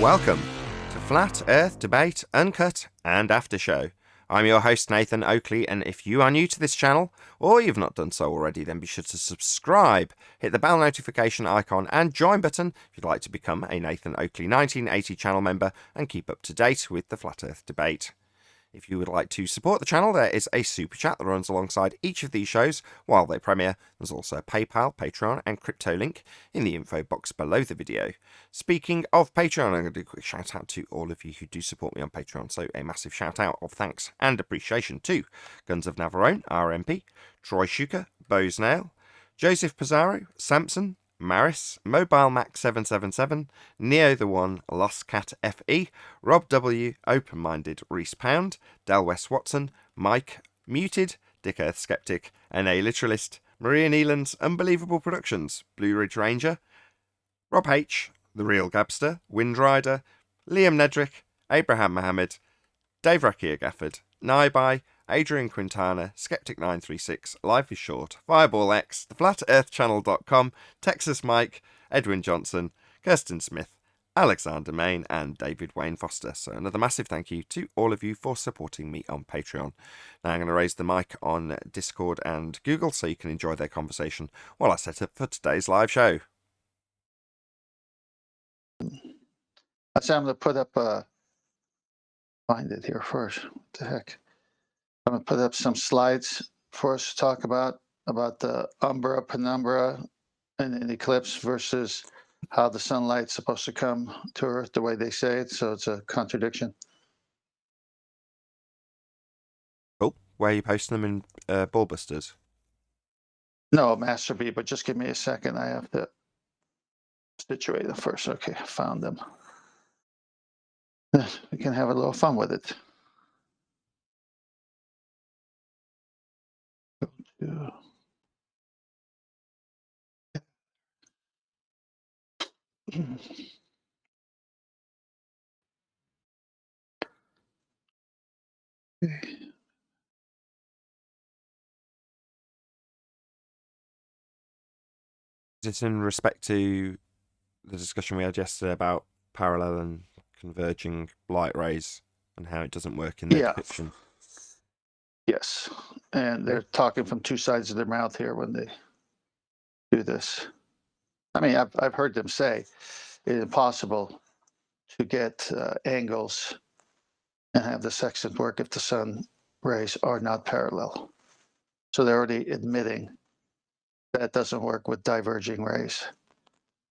Welcome to Flat Earth Debate, Uncut and After Show. I'm your host Nathan Oakley, and if you are new to this channel, or you've not done so already, then be sure to subscribe, hit the bell notification icon and join button if you'd like to become a Nathan Oakley 1980 channel member and keep up to date with the Flat Earth Debate. If you would like to support the channel, there is a super chat that runs alongside each of these shows while they premiere. There's also a PayPal, Patreon and crypto link in the info box below the video. Speaking of Patreon, I'm going to do a quick shout out to all of you who do support me on Patreon. So a massive shout out of thanks and appreciation to Guns of Navarone, RMP, Troy Shuker, Bowsnail, Joseph Pizarro, Samson, Maris, Mobile Mac 777, Neo the One, Lost Cat FE, Rob W, Open Minded Reese Pound, Del West Watson, Mike, Muted, Dick Earth Skeptic, NA Literalist, Maria Neelands, Unbelievable Productions, Blue Ridge Ranger, Rob H, The Real Gabster, Windrider, Liam Nedrick, Abraham Mohammed, Dave Rakia Gafford, Naibai, Adrian Quintana, Skeptic936, Life is Short, Fireball X, TheFlatEarthChannel.com, Texas Mike, Edwin Johnson, Kirsten Smith, Alexander Main, and David Wayne Foster. So another massive thank you to all of you for supporting me on Patreon. Now I'm going to raise the mic on Discord and Google so you can enjoy their conversation while I set up for today's live show. So I'm going to put up find it here first. What the heck? I'm going to put up some slides for us to talk about the umbra, penumbra, and an eclipse versus how the sunlight's supposed to come to Earth the way they say it. So it's a contradiction. Cool. Where are you posting them in Ballbusters? No, Master B, but just give me a second. I have to situate them first. Okay, I found them. We can have a little fun with it. Go to... Okay. Is it in respect to the discussion we had yesterday about parallel and converging light rays and how it doesn't work in their depiction? Yes, and they're talking from two sides of their mouth here when they do this. I mean, I've heard them say it's impossible to get angles and have the sextant work if the sun rays are not parallel. So they're already admitting that doesn't work with diverging rays.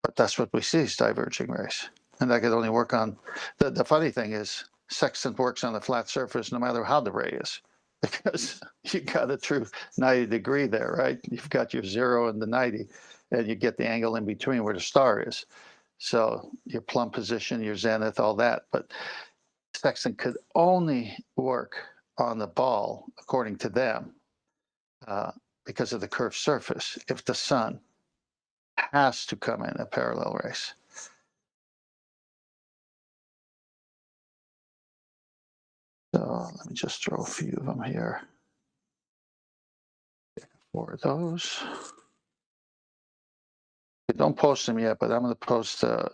But that's what we see is diverging rays. And that could only work on, the funny thing is, sextant works on a flat surface no matter how the ray is, because you got a true 90-degree there, right? You've got your 0 and the 90, and you get the angle in between where the star is. So your plumb position, your zenith, all that. But sextant could only work on the ball, according to them, because of the curved surface, if the sun has to come in a parallel race. So let me just throw a few of them here. 4 of those. Don't post them yet, but I'm going to post the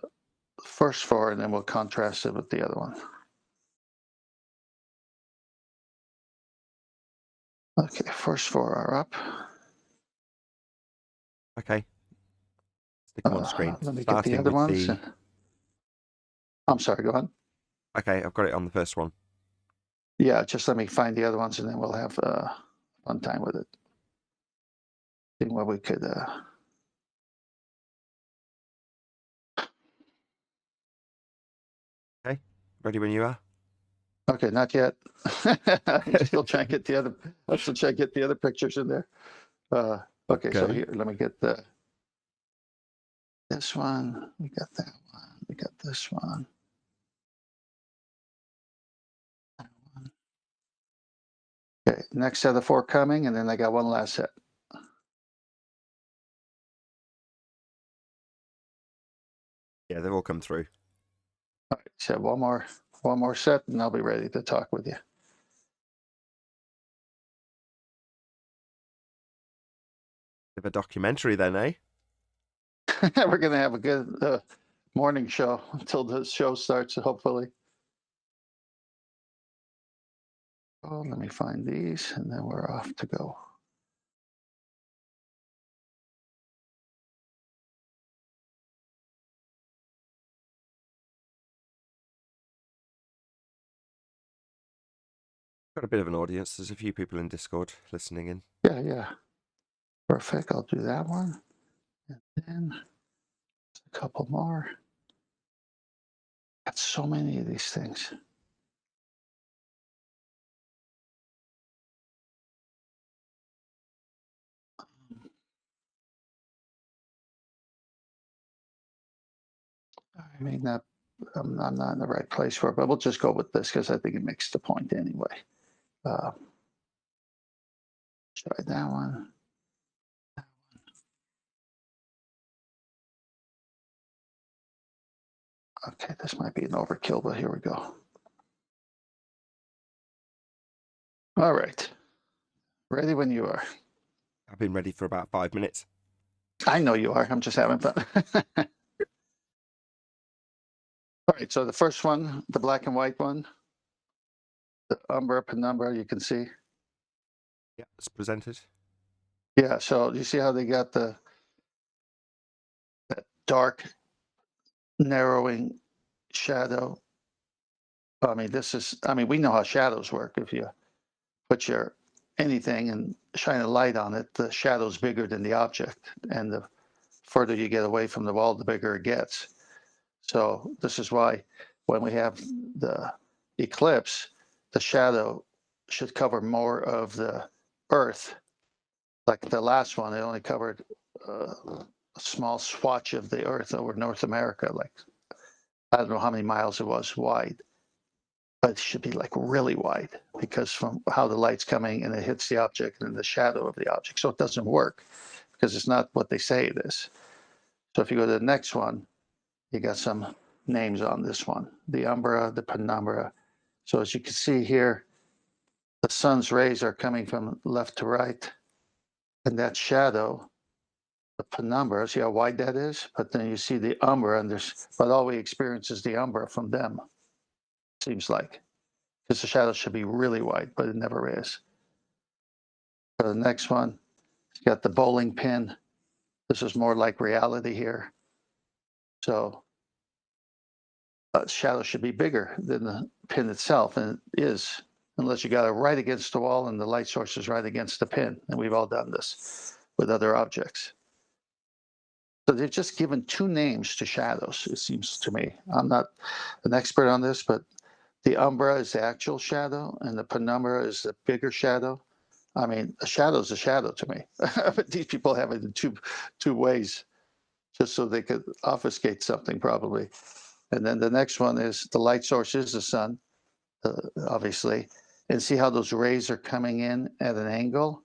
first 4 and then we'll contrast it with the other one. Okay, first 4 are up. Okay. Stick them on screen. Let me get the other ones. I'm sorry, go ahead. Okay, I've got it on the first one. Yeah, just let me find the other ones and then we'll have fun time with it. See what we could... Okay, ready when you are. Okay, not yet. I'm still trying to get the other. I'm still trying to get the other pictures in there. Okay, so here, let me get this one. We got that one. We got this one. That one. Okay, next set of 4 coming, and then I got one last set. Yeah, they've all come through. All right, so one more set, and I'll be ready to talk with you. Bit of a documentary then, eh? We're gonna have a good morning show until the show starts, hopefully. Oh, let me find these, and then we're off to go. Got a bit of an audience. There's a few people in Discord listening in. Yeah. Perfect. I'll do that one. And then a couple more. Got so many of these things. I mean, that I'm not in the right place for it, but we'll just go with this because I think it makes the point anyway. Try that one. Okay, this might be an overkill, but here we go. All right. Ready when you are. I've been ready for about 5 minutes. I know you are. I'm just having fun. All right, so the first one, the black and white one, the umbra penumbra, you can see. Yeah, it's presented. Yeah, so you see how they got that dark, narrowing shadow? I mean, we know how shadows work. If you put your anything and shine a light on it, the shadow's bigger than the object. And the further you get away from the wall, the bigger it gets. So this is why when we have the eclipse, the shadow should cover more of the earth. Like the last one, it only covered a small swatch of the earth over North America. Like, I don't know how many miles it was wide, but it should be like really wide because from how the light's coming and it hits the object and the shadow of the object. So it doesn't work because it's not what they say it is. So if you go to the next one, you got some names on this one, the umbra, the penumbra. So as you can see here, the sun's rays are coming from left to right, and that shadow, the penumbra, see how wide that is? But then you see the umbra, but all we experience is the umbra from them, seems like, because the shadow should be really wide, but it never is. So the next one, you got the bowling pin. This is more like reality here. So shadow should be bigger than the pin itself, and it is, unless you got it right against the wall and the light source is right against the pin. And we've all done this with other objects. So they've just given two names to shadows, it seems to me. I'm not an expert on this, but the umbra is the actual shadow, and the penumbra is the bigger shadow. I mean, a shadow is a shadow to me. But these people have it in two ways, just so they could obfuscate something, probably. And then the next one is the light source is the sun, obviously. And see how those rays are coming in at an angle,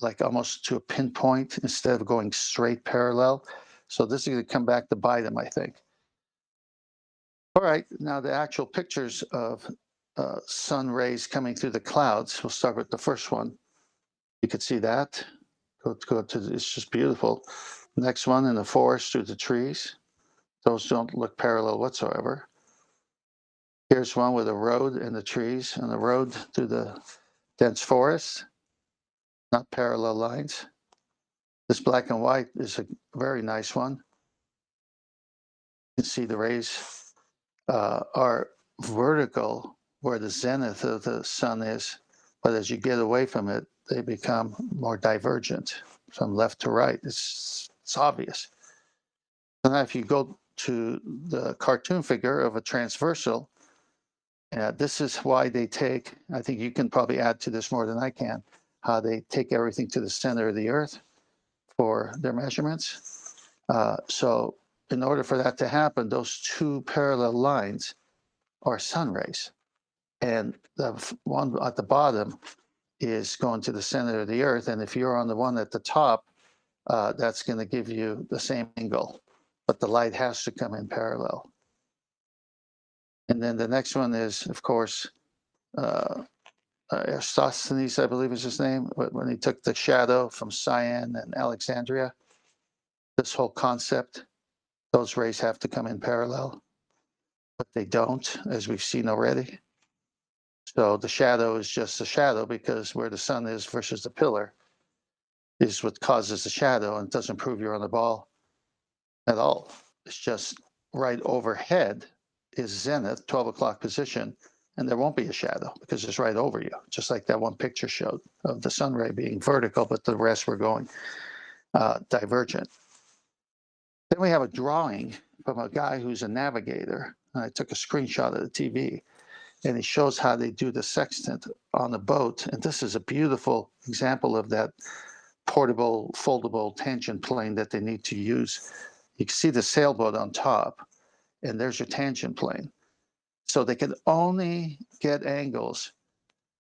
like almost to a pinpoint instead of going straight parallel. So this is going to come back to bite them, I think. All right, now the actual pictures of sun rays coming through the clouds. We'll start with the first one. You can see that. Go to it's just beautiful. Next one in the forest through the trees. Those don't look parallel whatsoever. Here's one with a road and the trees and the road through the dense forest, not parallel lines. This black and white is a very nice one. You can see the rays are vertical where the zenith of the sun is, but as you get away from it, they become more divergent from left to right. It's obvious. And now if you go to the cartoon figure of a transversal, this is why they take, I think you can probably add to this more than I can, how they take everything to the center of the earth for their measurements. So in order for that to happen, those two parallel lines are sun rays. And the one at the bottom is going to the center of the earth. And if you're on the one at the top, that's going to give you the same angle, but the light has to come in parallel. And then the next one is, of course, Aristophanes, I believe is his name, when he took the shadow from Cyan and Alexandria, this whole concept those rays have to come in parallel, but they don't, as we've seen already. So the shadow is just a shadow because where the sun is versus the pillar is what causes the shadow, and it doesn't prove you're on the ball at all. It's just right overhead is zenith, 12 o'clock position, and there won't be a shadow because it's right over you, just like that one picture showed of the sun ray being vertical, but the rest were going divergent. Then we have a drawing from a guy who's a navigator. I took a screenshot of the TV, and he shows how they do the sextant on the boat. And this is a beautiful example of that portable, foldable tangent plane that they need to use. You can see the sailboat on top, and there's your tangent plane. So they can only get angles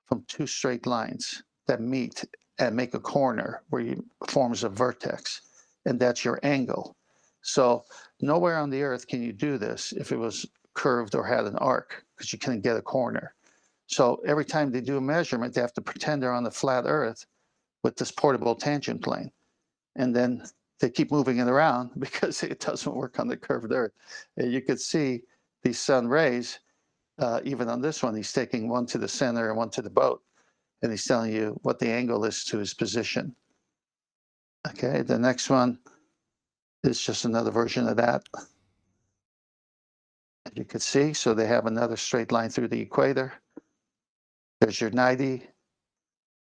from two straight lines that meet and make a corner where you forms a vertex, and that's your angle. So nowhere on the earth can you do this if it was curved or had an arc, because you can't get a corner. So every time they do a measurement, they have to pretend they're on the flat earth with this portable tangent plane. And then they keep moving it around because it doesn't work on the curved earth. And you could see these sun rays, even on this one, he's taking one to the center and one to the boat. And he's telling you what the angle is to his position. Okay, the next one is just another version of that. As you can see, so they have another straight line through the equator. There's your 90.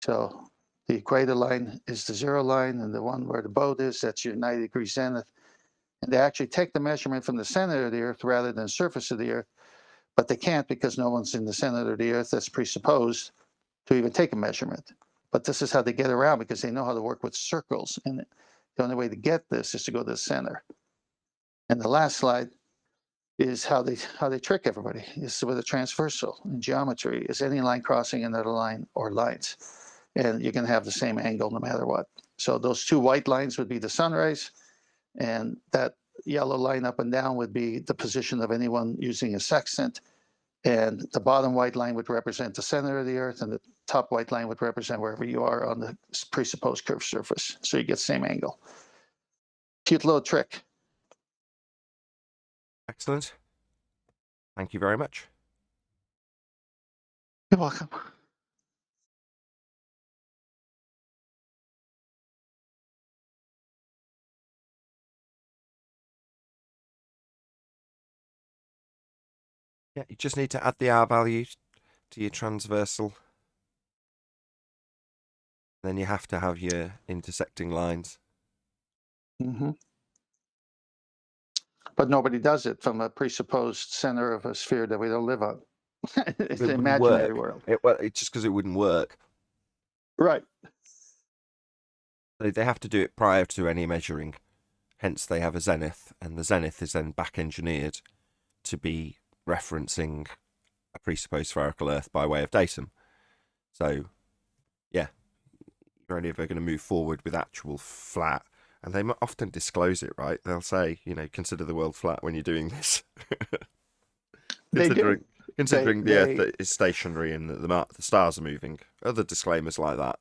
So the equator line is the zero line, and the one where the boat is, that's your 90-degree zenith. And they actually take the measurement from the center of the earth rather than the surface of the earth, but they can't because no one's in the center of the earth. That's presupposed to even take a measurement. But this is how they get around because they know how to work with circles. And the only way to get this is to go to the center. And the last slide is how they trick everybody. Is with a transversal in geometry. Is any line crossing another line or lines? And you're going to have the same angle no matter what. So those two white lines would be the sun rays, and that yellow line up and down would be the position of anyone using a sextant. And the bottom white line would represent the center of the earth, and the top white line would represent wherever you are on the presupposed curved surface. So you get the same angle. Cute little trick. Excellent. Thank you very much. You're welcome. Yeah, you just need to add the R value to your transversal. Then you have to have your intersecting lines. Mm-hmm. But nobody does it from a presupposed center of a sphere that we don't live on. It's an imaginary world. It's just because it wouldn't work. Right. They have to do it prior to any measuring. Hence, they have a zenith, and the zenith is then back engineered to be referencing a presupposed spherical Earth by way of datum. So, yeah, you're only ever going to move forward with actual flat. And they often disclose it, right? They'll say, consider the world flat when you're doing this. Considering the Earth is stationary and the stars are moving. Other disclaimers like that.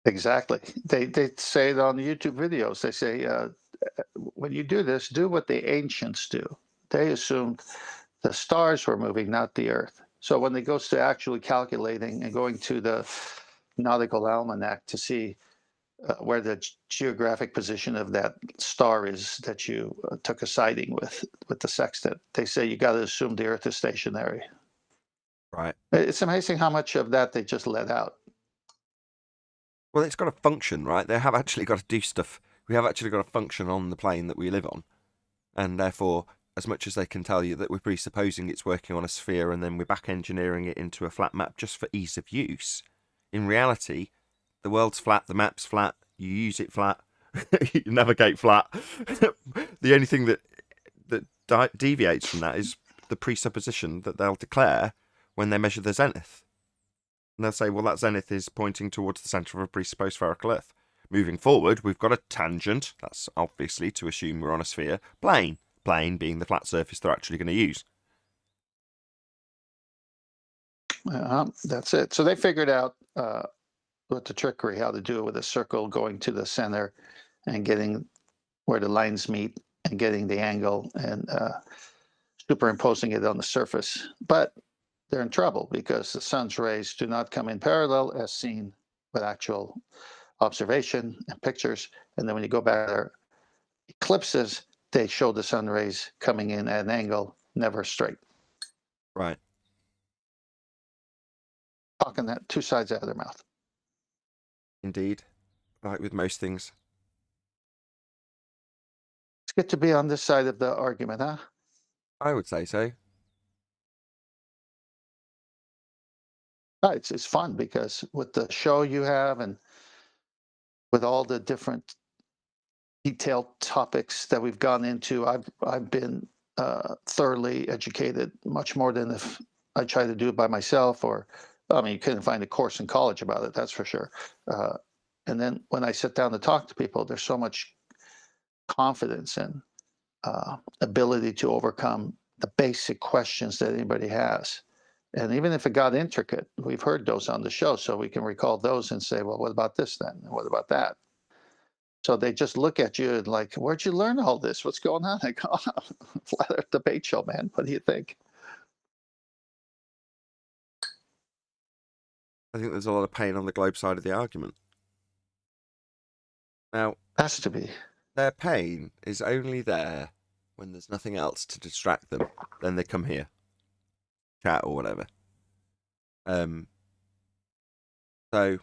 Exactly. They say it on the YouTube videos. They say, when you do this, do what the ancients do. They assumed the stars were moving, not the Earth. So when it goes to actually calculating and going to the nautical almanac to see where the geographic position of that star is that you took a sighting with the sextant, they say you got to assume the Earth is stationary. Right. It's amazing how much of that they just let out. Well, it's got a function, right? They have actually got to do stuff. We have actually got a function on the plane that we live on. And therefore, as much as they can tell you that we're presupposing it's working on a sphere and then we're back engineering it into a flat map just for ease of use, in reality, the world's flat, the map's flat, you use it flat, you navigate flat. The only thing that deviates from that is the presupposition that they'll declare when they measure the zenith. And they'll say, well, that zenith is pointing towards the centre of a presupposed spherical Earth. Moving forward, we've got a tangent. That's obviously to assume we're on a sphere. Plane being the flat surface they're actually going to use. That's it. So they figured out with the trickery how to do it with a circle going to the center and getting where the lines meet and getting the angle and superimposing it on the surface. But they're in trouble because the sun's rays do not come in parallel as seen with actual observation and pictures. And then when you go back to their eclipses, they show the sun rays coming in at an angle, never straight. Right. Talking that two sides out of their mouth. Indeed. Like with most things. It's good to be on this side of the argument, huh? I would say so. It's fun because with the show you have and with all the different detailed topics that we've gone into, I've been thoroughly educated, much more than if I tried to do it by myself. Or, I mean, you couldn't find a course in college about it, that's for sure. And then when I sit down to talk to people, there's so much confidence and ability to overcome the basic questions that anybody has. And even if it got intricate, we've heard those on the show, so we can recall those and say, well, what about this then? And what about that? So they just look at you and like, where'd you learn all this? What's going on? I go, oh, flat earth debate show, man. What do you think? I think there's a lot of pain on the globe side of the argument. Now, Has to be. their pain is only there when there's nothing else to distract them. Then they come here, chat or whatever. So,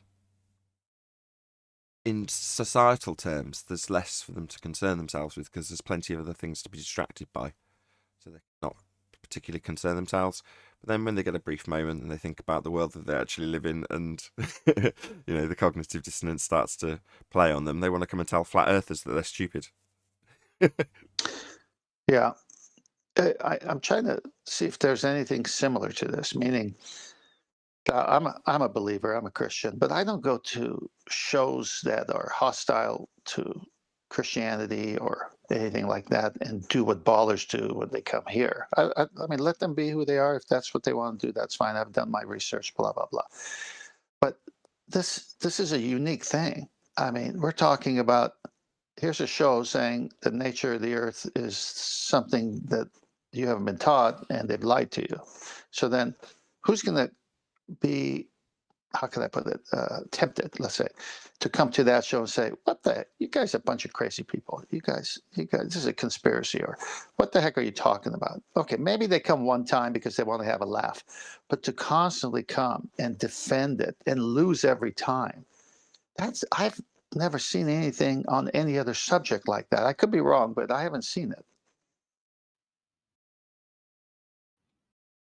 in societal terms, there's less for them to concern themselves with because there's plenty of other things to be distracted by. So they're not particularly concern themselves. But then when they get a brief moment and they think about the world that they actually live in and, the cognitive dissonance starts to play on them, they want to come and tell flat earthers that they're stupid. Yeah. I'm trying to see if there's anything similar to this, meaning I'm a believer, I'm a Christian, but I don't go to shows that are hostile to Christianity or anything like that and do what ballers do when they come here. I mean, let them be who they are. If that's what they want to do, that's fine. I've done my research, blah, blah, blah. But this is a unique thing. I mean, we're talking about, here's a show saying the nature of the earth is something that you haven't been taught and they've lied to you. So then who's going to be, how can I put it, tempted, let's say, to come to that show and say, what the heck? You guys are a bunch of crazy people. You guys, this is a conspiracy, or what the heck are you talking about? Okay, maybe they come one time because they want to have a laugh, but to constantly come and defend it and lose every time, I've never seen anything on any other subject like that. I could be wrong, but I haven't seen it.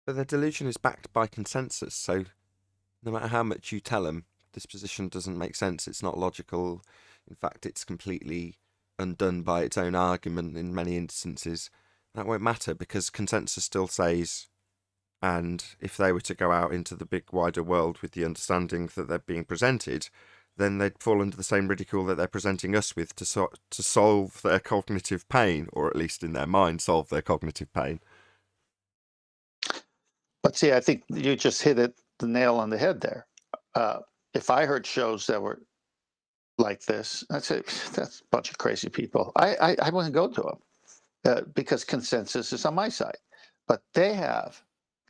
But their delusion is backed by consensus, so no matter how much you tell them, this position doesn't make sense, it's not logical. In fact, it's completely undone by its own argument in many instances. That won't matter because consensus still says, and if they were to go out into the big wider world with the understanding that they're being presented, then they'd fall under the same ridicule that they're presenting us with to solve their cognitive pain, or at least in their mind solve their cognitive pain. But see, I think you just hit the nail on the head there. If I heard shows that were like this, I'd say that's a bunch of crazy people. I wouldn't go to them because consensus is on my side. But they have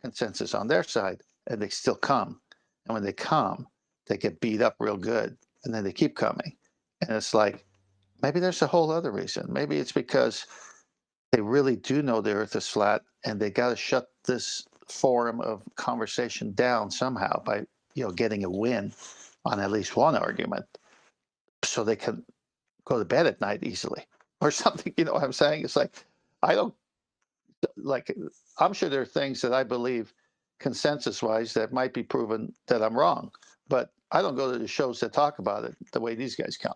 consensus on their side, and they still come. And when they come, they get beat up real good, and then they keep coming. And it's like, maybe there's a whole other reason. Maybe it's because they really do know the earth is flat, and they got to shut this forum of conversation down somehow by getting a win on at least one argument so they can go to bed at night easily or something. You know what I'm saying? It's like, I don't like, I'm sure there are things that I believe consensus wise that might be proven that I'm wrong, but I don't go to the shows that talk about it the way these guys come.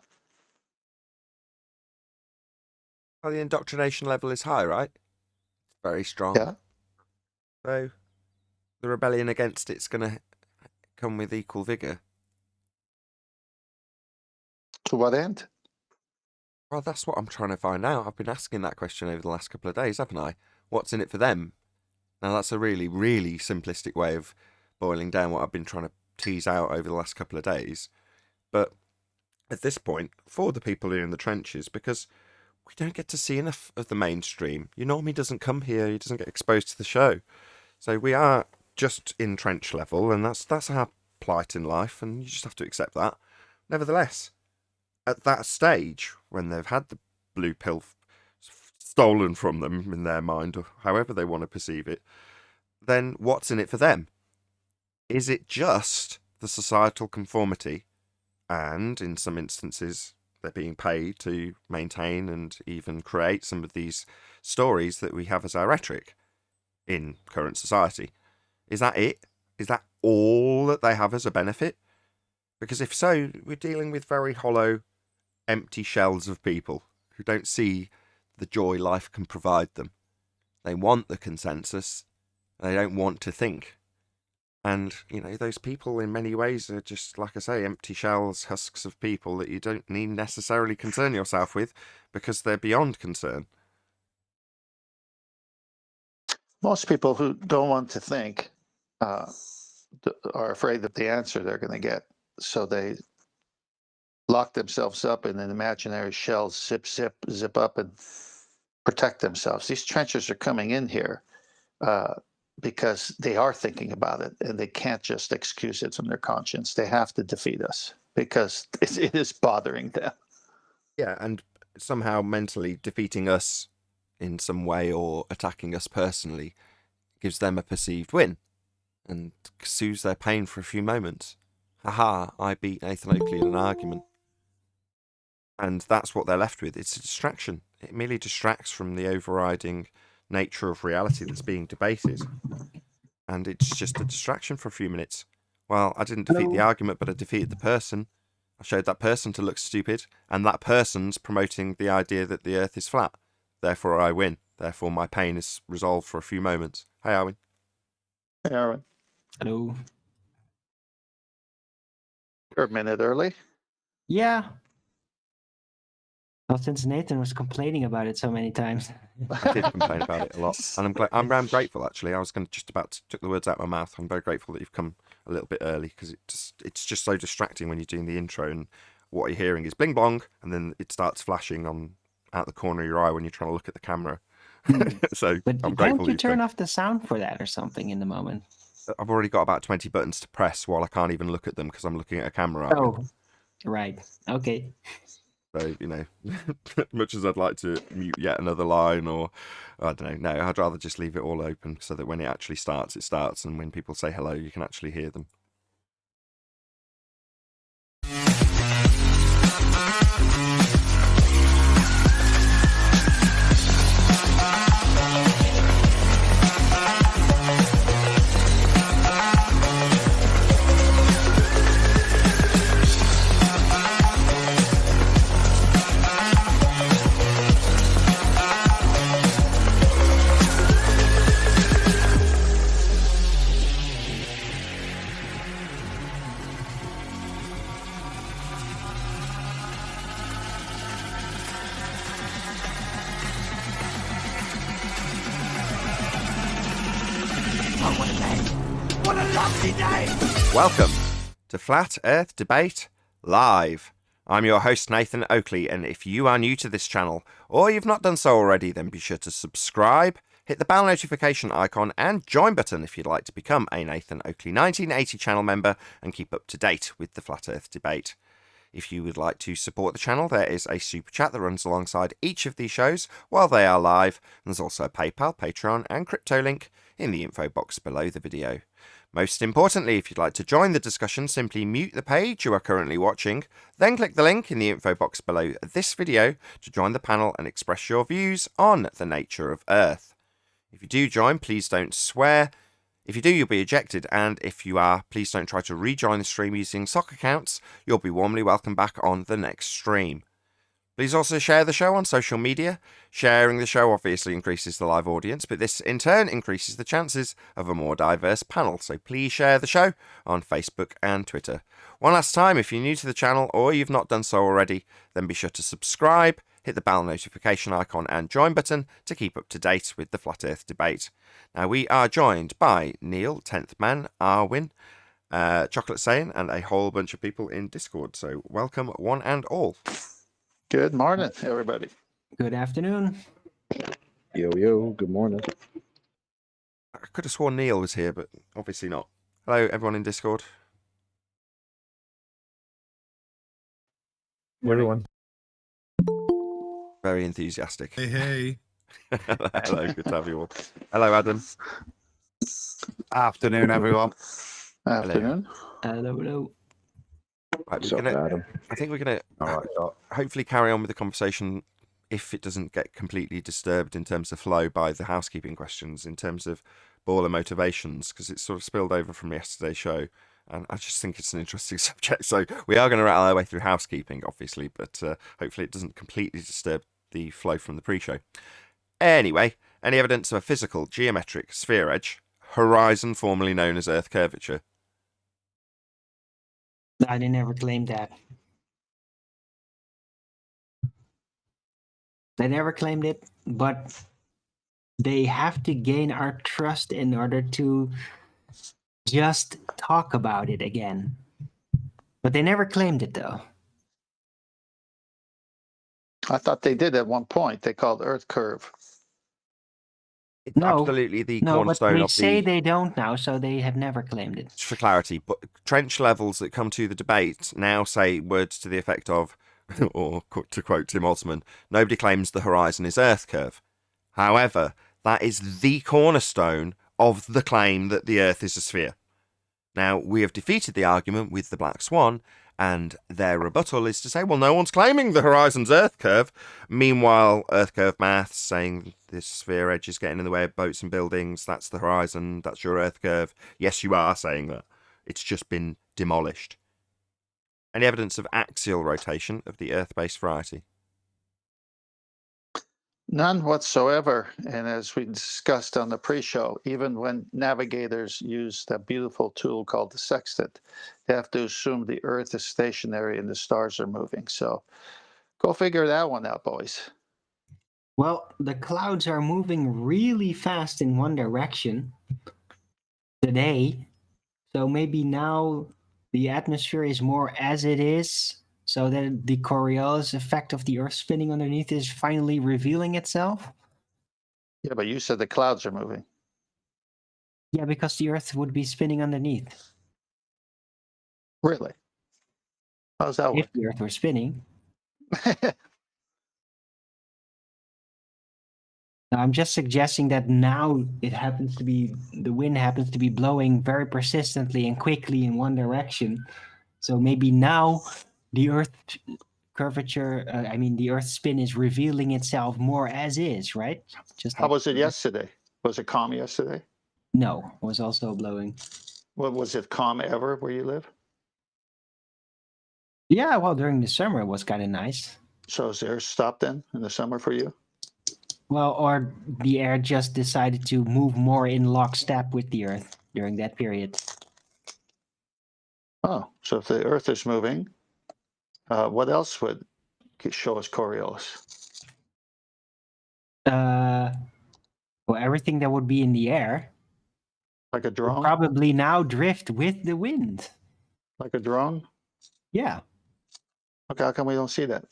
Well, the indoctrination level is high, right? It's very strong. Yeah. So the rebellion against it's going to come with equal vigour. To what end? Well, that's what I'm trying to find out. I've been asking that question over the last couple of days, haven't I? What's in it for them? Now, that's a really, really simplistic way of boiling down what I've been trying to tease out over the last couple of days. But at this point, for the people who are in the trenches, because we don't get to see enough of the mainstream. You normally doesn't come here, he doesn't get exposed to the show. So we are just in trench level, and that's our plight in life, and you just have to accept that. Nevertheless, at that stage, when they've had the blue pill stolen from them in their mind, or however they want to perceive it, then what's in it for them? Is it just the societal conformity? And in some instances, they're being paid to maintain and even create some of these stories that we have as our rhetoric in current society. Is that it? Is that all that they have as a benefit? Because if so, we're dealing with very hollow, empty shells of people who don't see the joy life can provide them. They want the consensus. They don't want to think. And, those people in many ways are just, like I say, empty shells, husks of people that you don't need necessarily concern yourself with because they're beyond concern. Most people who don't want to think are afraid of the answer they're going to get. So they lock themselves up in an imaginary shell, zip up, and protect themselves. These trenches are coming in here because they are thinking about it, and they can't just excuse it from their conscience. They have to defeat us because it is bothering them. Yeah, and somehow mentally defeating us in some way or attacking us personally gives them a perceived win and soothes their pain for a few moments. Haha, I beat Nathan Oakley in an argument. And that's what they're left with. It's a distraction. It merely distracts from the overriding nature of reality that's being debated. And it's just a distraction for a few minutes. Well, I didn't defeat the argument, but I defeated the person. I showed that person to look stupid, and that person's promoting the idea that the earth is flat. Therefore, I win. Therefore, my pain is resolved for a few moments. Hey, Arwin. Hey, Arwin. Hello. You're a minute early. Yeah. Well, since Nathan was complaining about it so many times. I did complain about it a lot, and I'm grateful actually. I was going to just about to took the words out of my mouth. I'm very grateful that you've come a little bit early because it's just so distracting when you're doing the intro and what you're hearing is bling bong, and then it starts flashing on out the corner of your eye when you're trying to look at the camera. So But I'm grateful. Don't you turn off the sound for that or something in the moment? I've already got about 20 buttons to press while I can't even look at them because I'm looking at a camera. Oh, right. Okay. So, much as I'd like to mute yet another line or, I don't know, no, I'd rather just leave it all open so that when it actually starts, it starts. And when people say hello, you can actually hear them. What a lovely day! Welcome to Flat Earth Debate Live. I'm your host, Nathan Oakley, and if you are new to this channel, or you've not done so already, then be sure to subscribe, hit the bell notification icon, and join button if you'd like to become a Nathan Oakley 1980 channel member and keep up to date with the Flat Earth Debate. If you would like to support the channel, there is a super chat that runs alongside each of these shows while they are live, and there's also a PayPal, Patreon, and crypto link in the info box below the video. Most importantly, if you'd like to join the discussion, simply mute the page you are currently watching, then click the link in the info box below this video to join the panel and express your views on the nature of Earth. If you do join, please don't swear. If you do, you'll be ejected, and if you are, please don't try to rejoin the stream using sock accounts. You'll be warmly welcomed back on the next stream. Please also share the show on social media. Sharing the show obviously increases the live audience, but this in turn increases the chances of a more diverse panel. So please share the show on Facebook and Twitter. One last time, if you're new to the channel or you've not done so already, then be sure to subscribe, hit the bell notification icon and join button to keep up to date with the Flat Earth Debate. Now we are joined by Neil, 10th Man, Arwin, Chocolate Saiyan, and a whole bunch of people in Discord. So welcome one and all. Good morning, everybody. Good afternoon. Yo, good morning. I could have sworn Neil was here, but obviously not. Hello, everyone in Discord. Everyone. Very enthusiastic. Hey. Hello, good to have you all. Hello, Adam. Afternoon, everyone. Afternoon. Hello. Right, What's up, Adam? I think we're gonna All right, Doc. hopefully carry on with the conversation if it doesn't get completely disturbed in terms of flow by the housekeeping questions, in terms of baller motivations, because it's sort of spilled over from yesterday's show. And I just think it's an interesting subject. So we are going to rattle our way through housekeeping, obviously, but hopefully it doesn't completely disturb the flow from the pre-show. Anyway, any evidence of a physical, geometric sphere edge, horizon formerly known as Earth curvature? I never claimed that. They never claimed it, but they have to gain our trust in order to just talk about it again. But they never claimed it, though. I thought they did at one point. They called Earth curve. It's No, absolutely the No, but cornerstone they of say the... they don't now, so they have never claimed it. For clarity, but trench levels that come to the debate now say words to the effect of, or to quote Tim Osman, nobody claims the horizon is Earth curve. However, that is the cornerstone of the claim that the Earth is a sphere. Now, we have defeated the argument with the Black Swan, and their rebuttal is to say, well, no one's claiming the horizon's Earth curve. Meanwhile, Earth curve maths saying this sphere edge is getting in the way of boats and buildings. That's the horizon. That's your Earth curve. Yes, you are saying that. It's just been demolished. Any evidence of axial rotation of the Earth-based variety? None whatsoever. And as we discussed on the pre-show, even when navigators use that beautiful tool called the sextant, they have to assume the Earth is stationary and the stars are moving. So go figure that one out, boys. Well, the clouds are moving really fast in one direction today. So maybe now the atmosphere is more as it is, so that the Coriolis effect of the Earth spinning underneath is finally revealing itself. Yeah, but you said the clouds are moving. Yeah, because the Earth would be spinning underneath. Really? How's that If the Earth were spinning. work? Now, I'm just suggesting that now it happens to be, the wind happens to be blowing very persistently and quickly in one direction. So maybe now the Earth curvature, the Earth spin is revealing itself more as is, right? Just How like- was it yesterday? Was it calm yesterday? No, was also blowing. Well, was it calm ever where you live? Yeah, well, during the summer it was kind of nice. So is the Earth stopped then in the summer for you? Well, or the air just decided to move more in lockstep with the Earth during that period. Oh, so if the Earth is moving, what else would show us Coriolis? Well, everything that would be in the air Like a would drone? probably now drift with the wind. Like a drone? Yeah. Okay, how come we don't see that?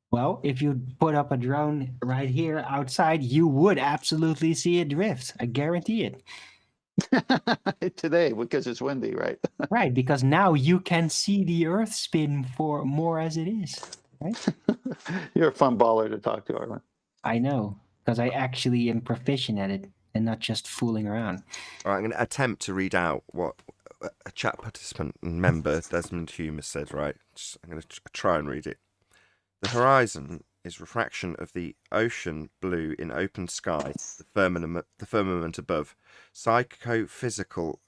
Well, if you put up a drone right here outside, you would absolutely see it drift. I guarantee it. Today, because it's windy, right? Right, because now you can see the Earth spin for more as it is. Right? You're a fun baller to talk to, Arlen. I know, because I actually am proficient at it and not just fooling around. All right, I'm going to attempt to read out what a chat participant and member, Desmond Hume, has said, right? I'm going to try and read it. The horizon is refraction of the ocean blue in open sky, the firmament above. Psychophysical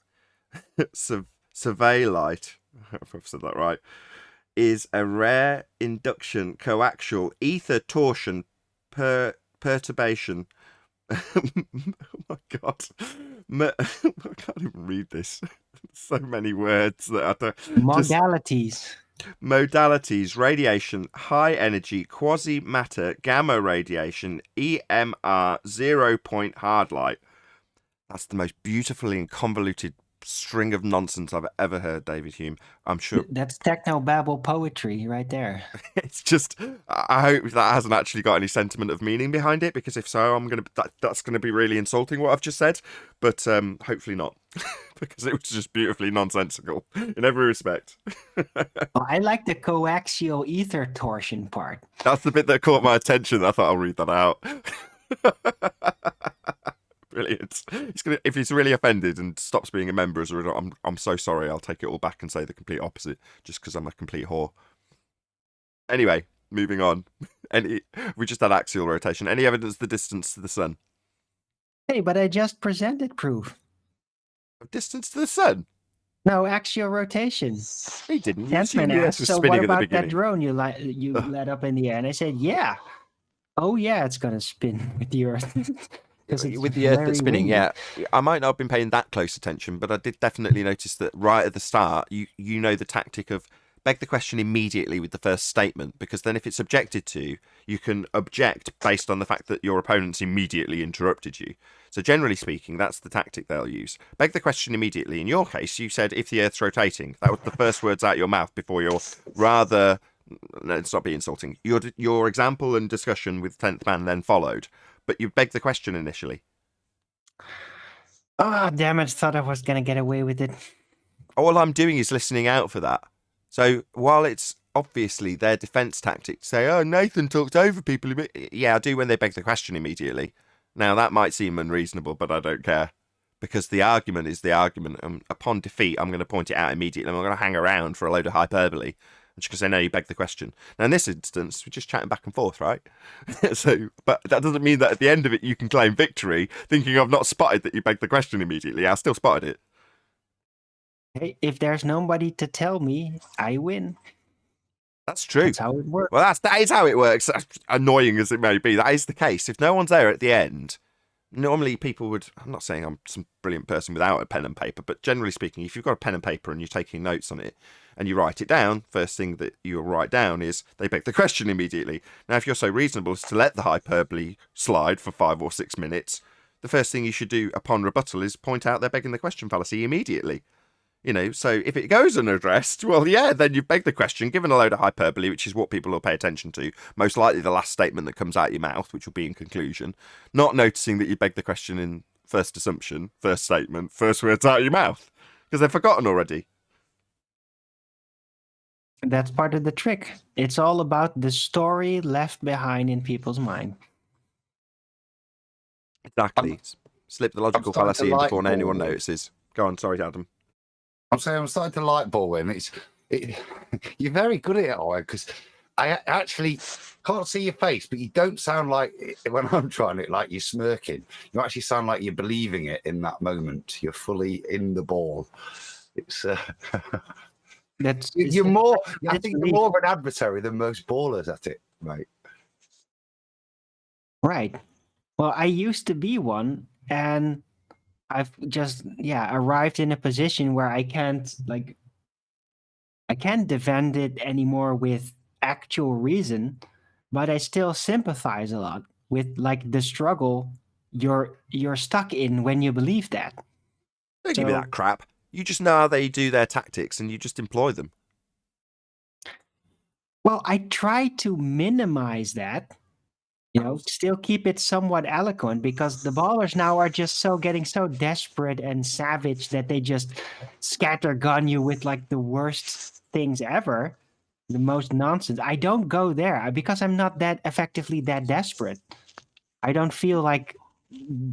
survey light, if I've said that right, is a rare induction coaxial ether torsion perturbation. Oh my god. I can't even read this. So many words that I don't... Modalities. Modalities, radiation, high energy, quasi-matter, gamma radiation, EMR, 0-point hard light. That's the most beautifully and convoluted string of nonsense I've ever heard, David Hume. I'm sure That's technobabble poetry right there. it's just. I hope that hasn't actually got any sentiment of meaning behind it, because if so, that's gonna be really insulting what I've just said. But hopefully not, because it was just beautifully nonsensical in every respect. Oh, I like the coaxial ether torsion part. That's the bit that caught my attention. I thought I'll read that out. Brilliant. If he's really offended and stops being a member as a result, I'm so sorry. I'll take it all back and say the complete opposite, just because I'm a complete whore. Anyway, moving on. We just had axial rotation. Any evidence the distance to the sun? Hey, but I just presented proof. Of distance to the sun? No, axial rotation. He didn't. You Tentman assumed the Earth asked, was so spinning what at the about that beginning. drone you let up in the air? And I said, yeah. Oh, yeah, it's going to spin with the Earth. 'Cause it's With the Earth very that's spinning, windy. yeah. I might not have been paying that close attention, but I did definitely notice that right at the start, you know the tactic of beg the question immediately with the first statement, because then if it's objected to, you can object based on the fact that your opponent's immediately interrupted you. So generally speaking, that's the tactic they'll use. Beg the question immediately. In your case, you said, if the Earth's rotating. That was the first words out your mouth before your rather... No, it's not be insulting. Your example and discussion with 10th Man then followed, but you begged the question initially. Oh, damn it. Thought I was going to get away with it. All I'm doing is listening out for that. So while it's obviously their defense tactic to say, oh, Nathan talked over people. Yeah, I do when they beg the question immediately. Now, that might seem unreasonable, but I don't care. Because the argument is the argument. And upon defeat, I'm going to point it out immediately. I'm not going to hang around for a load of hyperbole. Just because I know you beg the question. Now, in this instance, we're just chatting back and forth, right? But that doesn't mean that at the end of it, you can claim victory, thinking I've not spotted that you begged the question immediately. I still spotted it. Hey, if there's nobody to tell me, I win. That's true. That's how it works. Well, that is how it works. As annoying as it may be, that is the case. If no one's there at the end, normally people would... I'm not saying I'm some brilliant person without a pen and paper, but generally speaking, if you've got a pen and paper and you're taking notes on it and you write it down, first thing that you'll write down is they beg the question immediately. Now, if you're so reasonable as to let the hyperbole slide for 5 or 6 minutes, the first thing you should do upon rebuttal is point out they're begging the question fallacy immediately. You know, so if it goes unaddressed, well, yeah, then you've begged the question, given a load of hyperbole, which is what people will pay attention to. Most likely the last statement that comes out your mouth, which will be in conclusion. Not noticing that you begged the question in first assumption, first statement, first words out your mouth. Because they've forgotten already. That's part of the trick. It's all about the story left behind in people's mind. Exactly. Slip the logical starting to fallacy in like before anyone balls. notices. Go on, sorry, Adam. I'm saying I'm starting to light ball in. You're very good at it, Owen, because I actually can't see your face, but you don't sound like, when I'm trying it, like you're smirking. You actually sound like you're believing it in that moment. You're fully in the ball. It's you're more. I think you're more of an adversary than most ballers at it, mate. Right. Well, I used to be one, and I've just arrived in a position where I can't defend it anymore with actual reason, but I still sympathize a lot with like the struggle you're stuck in when you believe that. Don't give me that crap. You just know how they do their tactics and you just employ them. Well, I try to minimize that. You know, still keep it somewhat eloquent, because the ballers now are just getting so desperate and savage that they just scattergun you with like the worst things ever, the most nonsense. I don't go there because I'm not that effectively that desperate. I don't feel like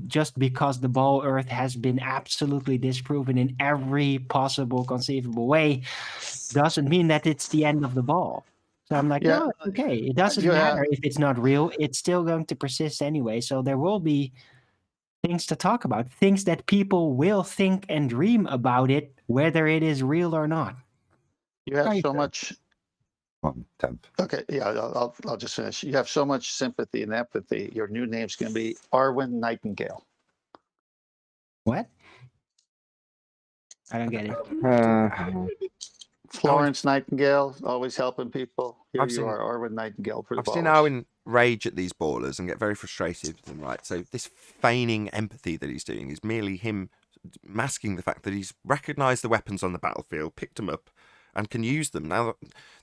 just because the ball Earth has been absolutely disproven in every possible conceivable way doesn't mean that it's the end of the ball. So I'm like, no, it's okay. It doesn't matter if it's not real. It's still going to persist anyway. So there will be things to talk about, things that people will think and dream about it, whether it is real or not. You have so much. Temp. Okay, yeah, I'll just finish. You have so much sympathy and empathy. Your new name's going to be Arwen Nightingale. What? I don't get it. Florence Nightingale, always helping people. Here I've you are, Arwen Nightingale for the I've seen ballers. Owen rage at these ballers and get very frustrated with them, right? So this feigning empathy that he's doing is merely him masking the fact that he's recognised the weapons on the battlefield, picked them up, and can use them. Now,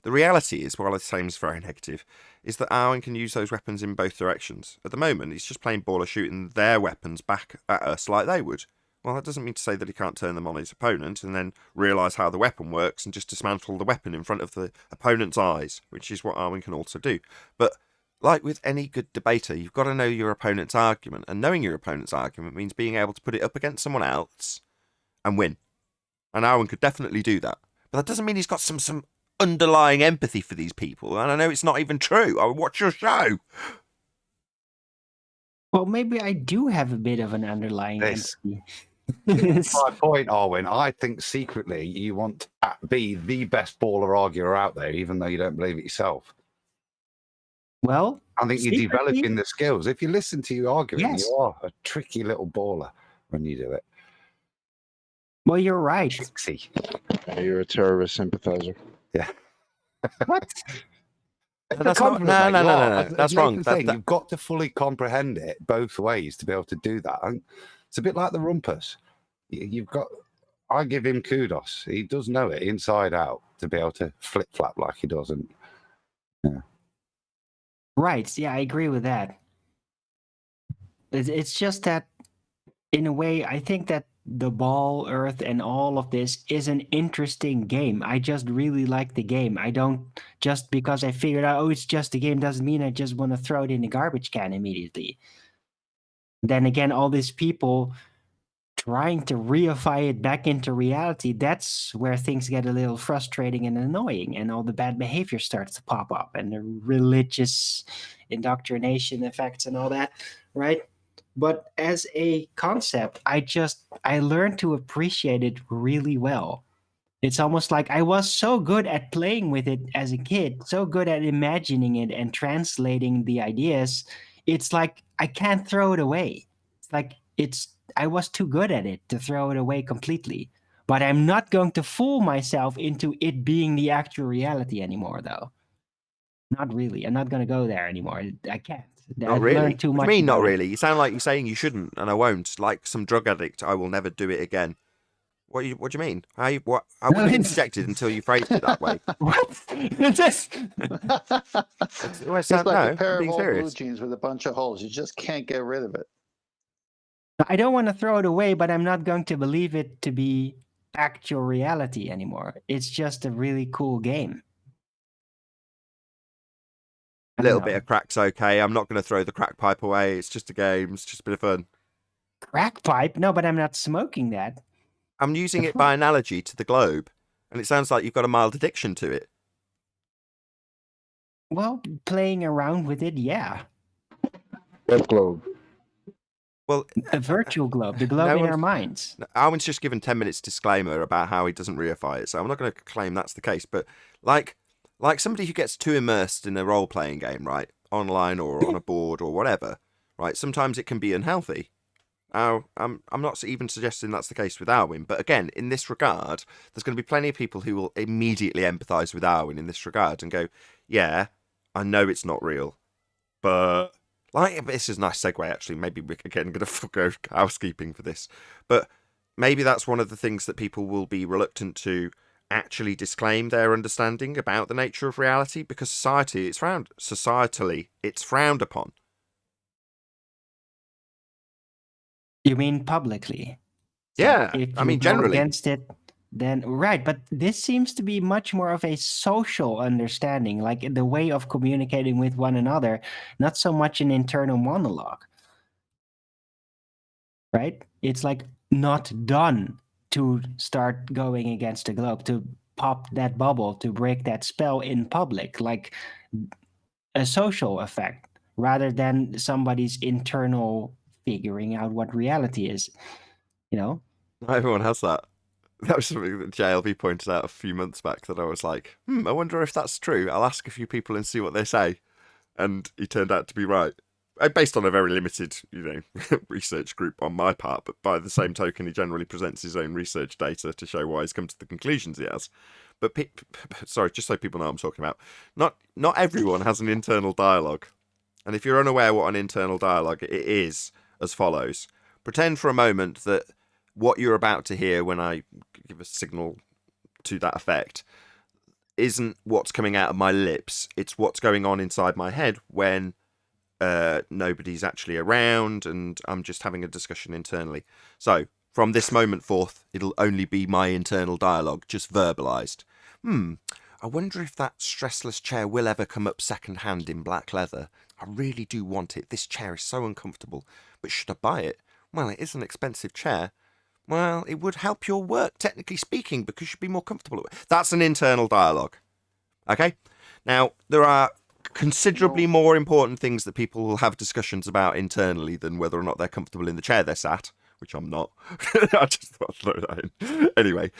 the reality is, while it seems very negative, is that Arwen can use those weapons in both directions. At the moment, he's just playing ball or shooting their weapons back at us like they would. Well, that doesn't mean to say that he can't turn them on his opponent and then realise how the weapon works and just dismantle the weapon in front of the opponent's eyes, which is what Arwen can also do. But like with any good debater, you've got to know your opponent's argument, and knowing your opponent's argument means being able to put it up against someone else and win. And Arwen could definitely do that. But that doesn't mean he's got some underlying empathy for these people. And I know it's not even true. I watch your show. Well, maybe I do have a bit of an underlying This- empathy. My point, Arwen, I think secretly you want to be the best baller arguer out there, even though you don't believe it yourself. Well, I think you're secretly? developing the skills. If you listen to you arguing, Yes. you are a tricky little baller when you do it. well, you're right. Tricksy. You're a terrorist sympathizer. What? That's not, no. That's wrong. You've got to fully comprehend it both ways to be able to do that. And it's a bit like the rumpus. You've got. I give him kudos. He does know it inside out to be able to flip flap like he does. And Right. Yeah, I agree with that. It's just that, in a way, I think that the Ball, Earth, and all of this is an interesting game. I just really like the game. I don't, just because I figured out, oh, it's just a game, doesn't mean I just want to throw it in the garbage can immediately. Then again, all these people trying to reify it back into reality, that's where things get a little frustrating and annoying, and all the bad behavior starts to pop up, and the religious indoctrination effects and all that, right? But as a concept, I learned to appreciate it really well. It's almost like I was so good at playing with it as a kid, so good at imagining it and translating the ideas. It's like I can't throw it away. It's like I was too good at it to throw it away completely. But I'm not going to fool myself into it being the actual reality anymore, though. Not really. I'm not going to go there anymore. I can't. Not I've really. learned too What much do you mean, not about it. really? You sound like you're saying you shouldn't, and I won't. Like some drug addict, I will never do it again. What do you mean? I wouldn't inject it until you phrased it that way. What? Just... Well, It's like no, a pair I'm of being old blue serious. jeans with a bunch of holes. You just can't get rid of it. I don't want to throw it away, but I'm not going to believe it to be actual reality anymore. It's just a really cool game. A little bit of crack's okay. I'm not going to throw the crack pipe away. It's just a game. It's just a bit of fun. Crack pipe? No, but I'm not smoking that. I'm using it by analogy to the globe, and it sounds like you've got a mild addiction to it. Well, playing around with it, yeah. Red globe. Well, A virtual globe, the globe No in one's- our minds. Arwen's just given 10 minutes disclaimer about how he doesn't reify it, so I'm not going to claim that's the case. But like somebody who gets too immersed in a role-playing game, right, online or on a board or whatever, right, sometimes it can be unhealthy. Now, I'm not even suggesting that's the case with Arwen, but again, in this regard, there's going to be plenty of people who will immediately empathise with Arwen in this regard and go, yeah, I know it's not real, but... Like, this is a nice segue, actually. Maybe we're again going to go housekeeping for this. But maybe that's one of the things that people will be reluctant to actually disclaim their understanding about the nature of reality, because societally it's frowned upon. You mean publicly? Yeah, if I you mean, go generally. against it, then right. But this seems to be much more of a social understanding, like the way of communicating with one another, not so much an internal monologue. Right? It's like not done to start going against the globe, to pop that bubble, to break that spell in public, like a social effect, rather than somebody's internal figuring out what reality is. You know? Not everyone has that. That was something that JLB pointed out a few months back that I was like, I wonder if that's true. I'll ask a few people and see what they say. And he turned out to be right. Based on a very limited, research group on my part, but by the same token, he generally presents his own research data to show why he's come to the conclusions he has. But, sorry, just so people know what I'm talking about, not everyone has an internal dialogue. And if you're unaware what an internal dialogue it is, as follows. Pretend for a moment that what you're about to hear when I give a signal to that effect isn't what's coming out of my lips. It's what's going on inside my head when nobody's actually around and I'm just having a discussion internally. So from this moment forth, it'll only be my internal dialogue, just verbalized. I wonder if that stressless chair will ever come up second hand in black leather. I really do want it. This chair is so uncomfortable. But should I buy it? Well, it is an expensive chair. Well, it would help your work, technically speaking, because you'd be more comfortable. That's an internal dialogue. Okay? Now, there are considerably more important things that people will have discussions about internally than whether or not they're comfortable in the chair they're sat, which I'm not. I just thought I'd throw that in. Anyway,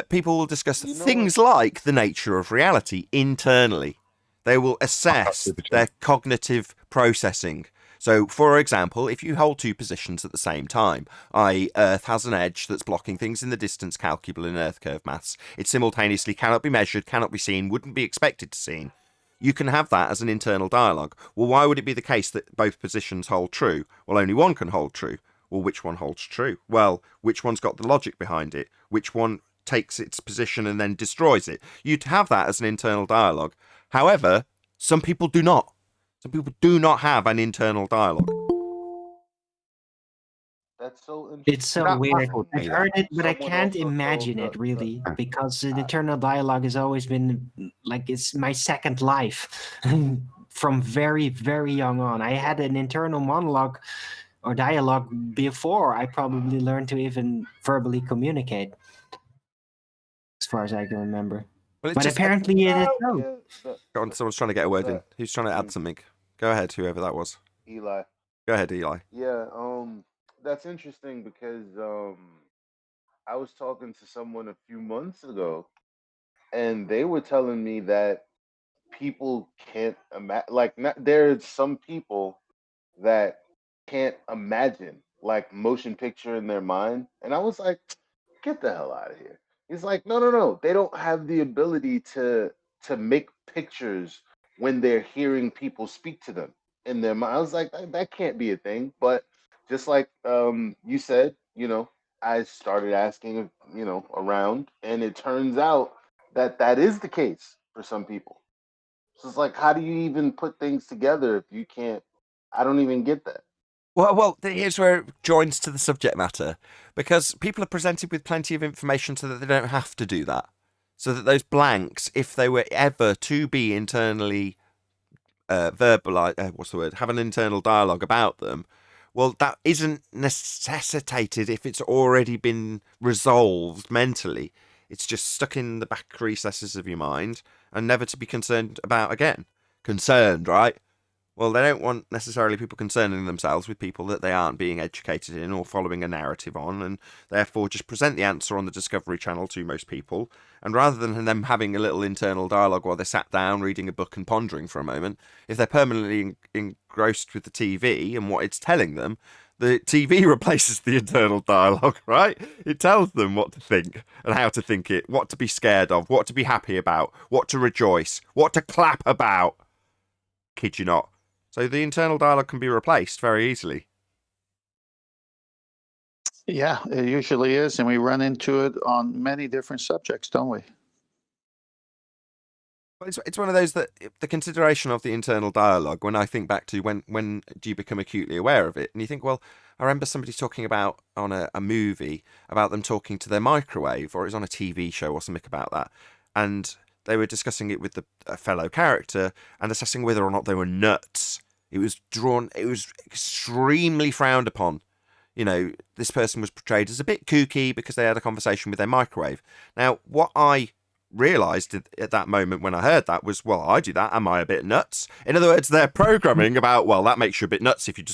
people will discuss things like the nature of reality internally. They will assess their cognitive processing. So, for example, if you hold two positions at the same time, i.e. Earth has an edge that's blocking things in the distance calculable in Earth curve maths, it simultaneously cannot be measured, cannot be seen, wouldn't be expected to seen. You can have that as an internal dialogue. Well, why would it be the case that both positions hold true? Well, only one can hold true. Well, which one holds true? Well, which one's got the logic behind it? Which one takes its position and then destroys it? You'd have that as an internal dialogue. However, some people do not. Some people do not have an internal dialogue. That's so interesting. It's so That weird. baffled me, I've that. heard it, but I Someone can't also imagine told it really, the- because the internal dialogue has always been like it's my second life from very, very young on. I had an internal monologue or dialogue before I probably learned to even verbally communicate, as far as I can remember. Well, But apparently it is so. Yeah, Go on, someone's trying to get a word in. that- Who's trying to add something? Go ahead, whoever that was. Eli. Go ahead, Eli. Yeah, that's interesting because I was talking to someone a few months ago, and they were telling me that people can't imagine. Like, there's some people that can't imagine like motion picture in their mind, and I was like, get the hell out of here. He's like, no, no, no. They don't have the ability to make pictures when they're hearing people speak to them in their mind. I was like, that can't be a thing. But just like you said, I started asking, around, and it turns out that that is the case for some people. So it's like, how do you even put things together if you can't? I don't even get that. Well, here's where it joins to the subject matter, because people are presented with plenty of information so that they don't have to do that. So that those blanks, if they were ever to be internally verbalized, have an internal dialogue about them, well, that isn't necessitated if it's already been resolved mentally. It's just stuck in the back recesses of your mind and never to be concerned about again. Concerned, right? Well, they don't want necessarily people concerning themselves with people that they aren't being educated in or following a narrative on, and therefore just present the answer on the Discovery Channel to most people. And rather than them having a little internal dialogue while they sat down reading a book and pondering for a moment, if they're permanently engrossed with the TV and what it's telling them, the TV replaces the internal dialogue, right? It tells them what to think and how to think it, what to be scared of, what to be happy about, what to rejoice, what to clap about. Kid you not. So the internal dialogue can be replaced very easily. Yeah, it usually is, and we run into it on many different subjects, don't we? But it's one of those that the consideration of the internal dialogue, when I think back to when do you become acutely aware of it? And you think, well, I remember somebody talking about on a movie about them talking to their microwave, or it was on a TV show or something about that. And they were discussing it with a fellow character and assessing whether or not they were nuts. It was extremely frowned upon. This person was portrayed as a bit kooky because they had a conversation with their microwave. Now, what I realised at that moment when I heard that was, well, I do that. Am I a bit nuts? In other words, they're programming about, well, that makes you a bit nuts if you're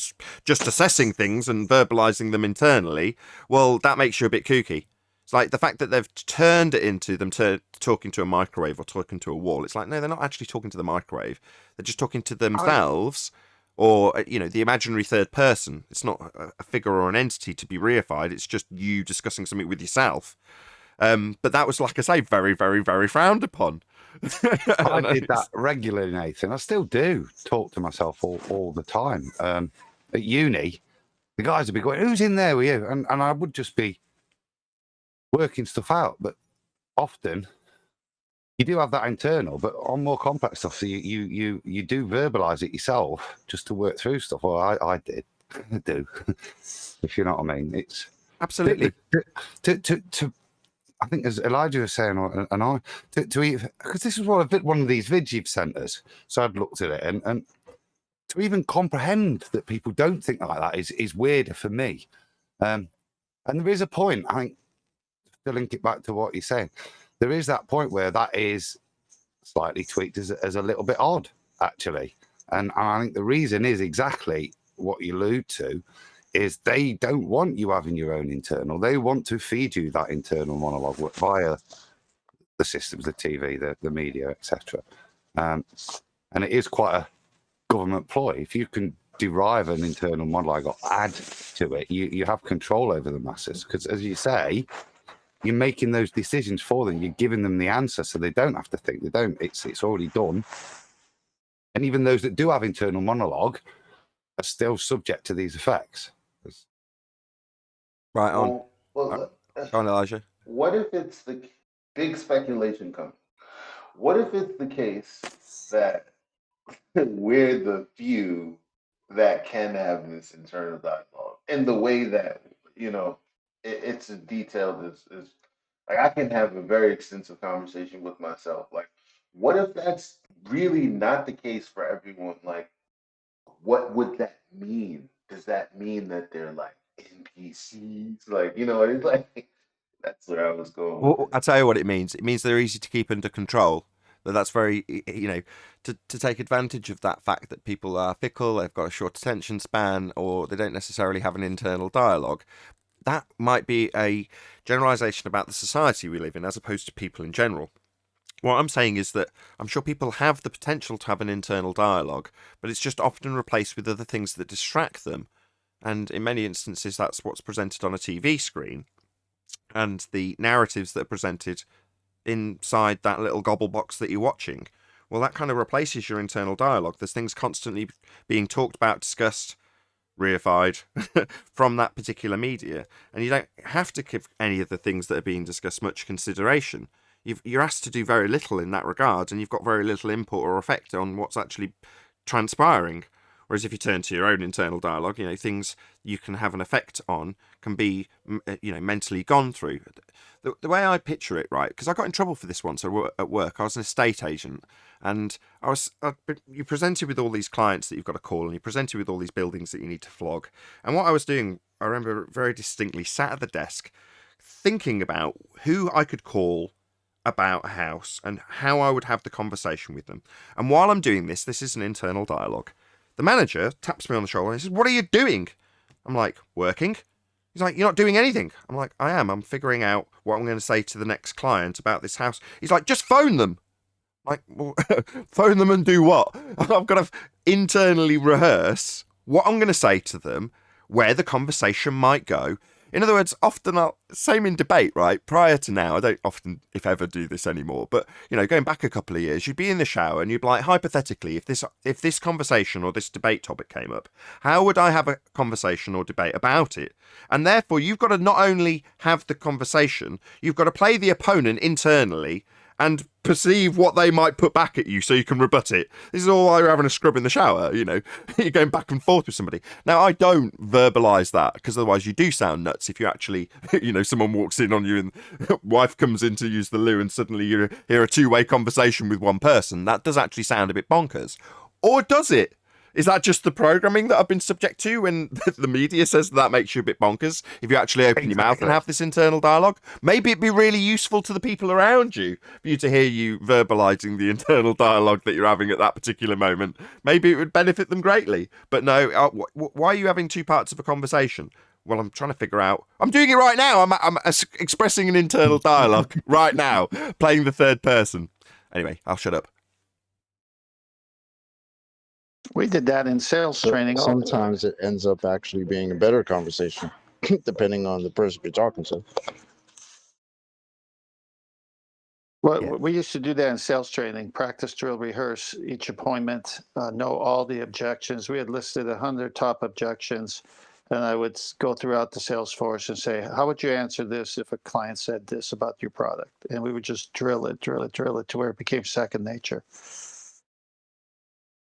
just assessing things and verbalising them internally. Well, that makes you a bit kooky. It's like the fact that they've turned it into them talking to a microwave or talking to a wall. It's like, no, they're not actually talking to the microwave. They're just talking to themselves or, the imaginary third person. It's not a figure or an entity to be reified. It's just you discussing something with yourself. But that was, like I say, very, very, very frowned upon. I did that regularly, Nathan. I still do talk to myself all the time. At uni, the guys would be going, who's in there with you? And I would just be working stuff out. But often you do have that internal, but on more complex stuff, so you do verbalize it yourself just to work through stuff. Or I did do, if you know what I mean. It's Absolutely. to I think, as Elijah was saying, and I to even, because this is one of these vids you've sent us, so I'd looked at it, and to even comprehend that people don't think like that is weirder for me. And there is a point, I think, to link it back to what you're saying, there is that point where that is slightly tweaked as a little bit odd, actually. And I think the reason is exactly what you allude to, is they don't want you having your own internal. They want to feed you that internal monologue via the systems, the TV, the media, etc. And it is quite a government ploy. If you can derive an internal monologue or add to it, you have control over the masses. Because, as you say, you're making those decisions for them. You're giving them the answer, so they don't have to think. They don't. It's already done. And even those that do have internal monologue are still subject to these effects. Right on. Well, Go on, Elijah. what if it's the big speculation coming? What if it's the case that we're the few that can have this internal dialogue in the way that, it's as detailed as like I can have a very extensive conversation with myself. Like, what if that's really not the case for everyone? Like, what would that mean? Does that mean that they're like NPCs? Like, it's like that's where I was going with Well, it. I'll tell you what it means. It means they're easy to keep under control. That's very, to take advantage of that fact that people are fickle, they've got a short attention span, or they don't necessarily have an internal dialogue. That might be a generalization about the society we live in as opposed to people in general. What I'm saying is that I'm sure people have the potential to have an internal dialogue, but it's just often replaced with other things that distract them. And in many instances, that's what's presented on a TV screen. And the narratives that are presented inside that little gobble box that you're watching, well, that kind of replaces your internal dialogue. There's things constantly being talked about, discussed, reified from that particular media, and you don't have to give any of the things that are being discussed much consideration. You're asked to do very little in that regard, and you've got very little input or effect on what's actually transpiring. Whereas if you turn to your own internal dialogue, things you can have an effect on can be, mentally gone through. The way I picture it, right, because I got in trouble for this once at work. I was an estate agent, and you presented with all these clients that you've got to call, and you presented with all these buildings that you need to flog. And what I was doing, I remember very distinctly, sat at the desk thinking about who I could call about a house and how I would have the conversation with them. And while I'm doing this is an internal dialogue. The manager taps me on the shoulder and he says, "What are you doing?" I'm like, "Working." He's like, "You're not doing anything." I'm like, "I am. I'm figuring out what I'm going to say to the next client about this house." He's like, "Just phone them." I'm like, well, phone them and do what? I've got to internally rehearse what I'm going to say to them, where the conversation might go. In other words, often same in debate, right? Prior to now, I don't often, if ever, do this anymore. But going back a couple of years, you'd be in the shower and you'd be like, hypothetically, if this conversation or this debate topic came up, how would I have a conversation or debate about it? And therefore, you've got to not only have the conversation, you've got to play the opponent internally and perceive what they might put back at you so you can rebut it. This is all while you're having a scrub in the shower, you're going back and forth with somebody. Now, I don't verbalise that, because otherwise you do sound nuts if you actually, someone walks in on you and wife comes in to use the loo and suddenly you hear a two-way conversation with one person. That does actually sound a bit bonkers. Or does it? Is that just the programming that I've been subject to when the media says that makes you a bit bonkers? If you actually open your mouth and have this internal dialogue, maybe it'd be really useful to the people around you for you to hear you verbalising the internal dialogue that you're having at that particular moment. Maybe it would benefit them greatly. But no, why are you having two parts of a conversation? Well, I'm trying to figure out. I'm doing it right now. I'm expressing an internal dialogue right now, playing the third person. Anyway, I'll shut up. We did that in sales training. all the time. Sometimes it ends up actually being a better conversation, depending on the person you're talking to. Well, Yeah. we used to do that in sales training, practice, drill, rehearse each appointment, know all the objections. We had listed 100 top objections. And I would go throughout the Salesforce and say, how would you answer this if a client said this about your product? And we would just drill it to where it became second nature.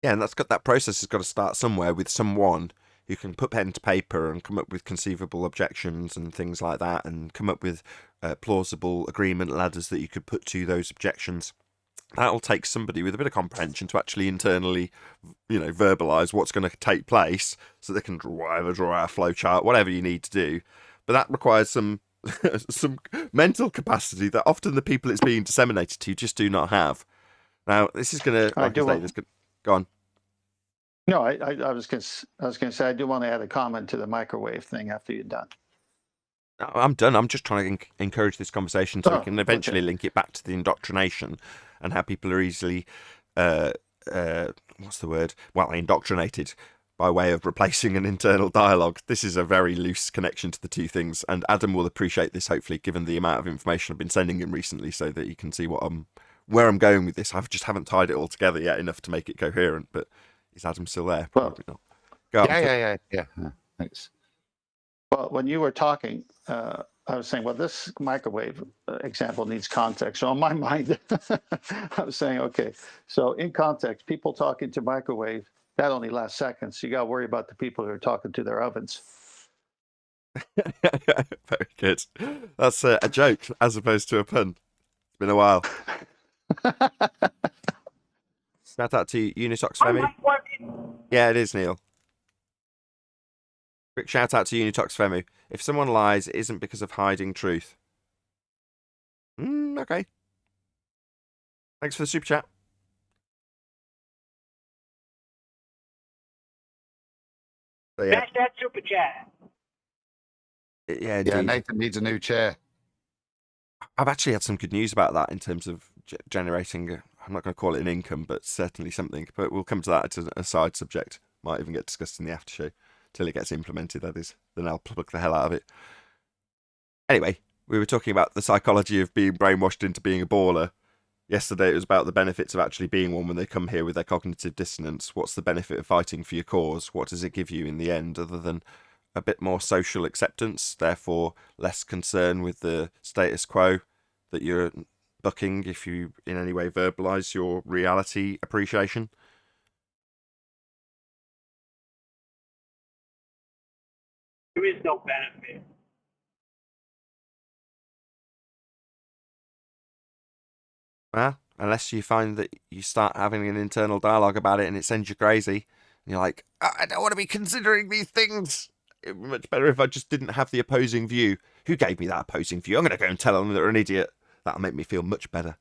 Yeah, and that process has got to start somewhere with someone who can put pen to paper and come up with conceivable objections and things like that, and come up with plausible agreement ladders that you could put to those objections. That'll take somebody with a bit of comprehension to actually internally, verbalise what's going to take place, so they can draw out a flowchart, whatever you need to do. But that requires some some mental capacity that often the people it's being disseminated to just do not have. Now, this is going to, go on. No, I was going to say, I do want to add a comment to the microwave thing after you're done. I'm done. I'm just trying to encourage this conversation so we can eventually link it back to the indoctrination and how people are easily, what's the word? Well, indoctrinated by way of replacing an internal dialogue. This is a very loose connection to the two things, and Adam will appreciate this, hopefully, given the amount of information I've been sending him recently, so that you can see where I'm going with this. I just haven't tied it all together yet enough to make it coherent, but is Adam still there? Probably not. Go yeah. Thanks. Well, when you were talking, I was saying, well, this microwave example needs context. So in my mind, I was saying, okay, so in context, people talking to microwave, that only lasts seconds. You got to worry about the people who are talking to their ovens. Very good. That's a joke as opposed to a pun. It's been a while. Shout out to Unitox Femi. Yeah, it is, Neil. Quick shout out to Unitox Femu. If someone lies, it isn't because of hiding truth. Okay. Thanks for the super chat. So, yeah. Smash that super chat. Yeah, Nathan needs a new chair. I've actually had some good news about that in terms of generating, I'm not going to call it an income, but certainly something. But we'll come to that as a side subject. Might even get discussed in the after show. Till it gets implemented, that is. Then I'll plug the hell out of it. Anyway, we were talking about the psychology of being brainwashed into being a baller. Yesterday it was about the benefits of actually being one when they come here with their cognitive dissonance. What's the benefit of fighting for your cause? What does it give you in the end, other than a bit more social acceptance, therefore less concern with the status quo that you're bucking if you in any way verbalise your reality appreciation? There is no benefit. Well, unless you find that you start having an internal dialogue about it and it sends you crazy, and you're like, I don't want to be considering these things. It'd be much better if I just didn't have the opposing view. Who gave me that opposing view? I'm going to go and tell them they're an idiot. That'll make me feel much better.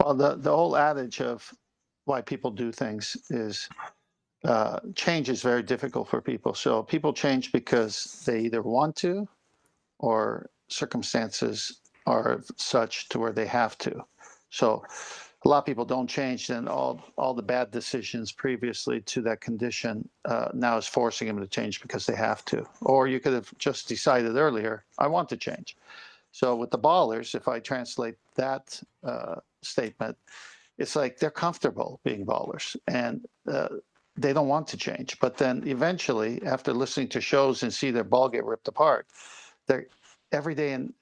Well, the whole adage of why people do things is change is very difficult for people. So people change because they either want to or circumstances are such to where they have to. So a lot of people don't change, then all the bad decisions previously to that condition now is forcing them to change because they have to. Or you could have just decided earlier, I want to change. So with the ballers, if I translate that statement, it's like they're comfortable being ballers and they don't want to change. But then eventually, after listening to shows and see their ball get ripped apart, they're every day in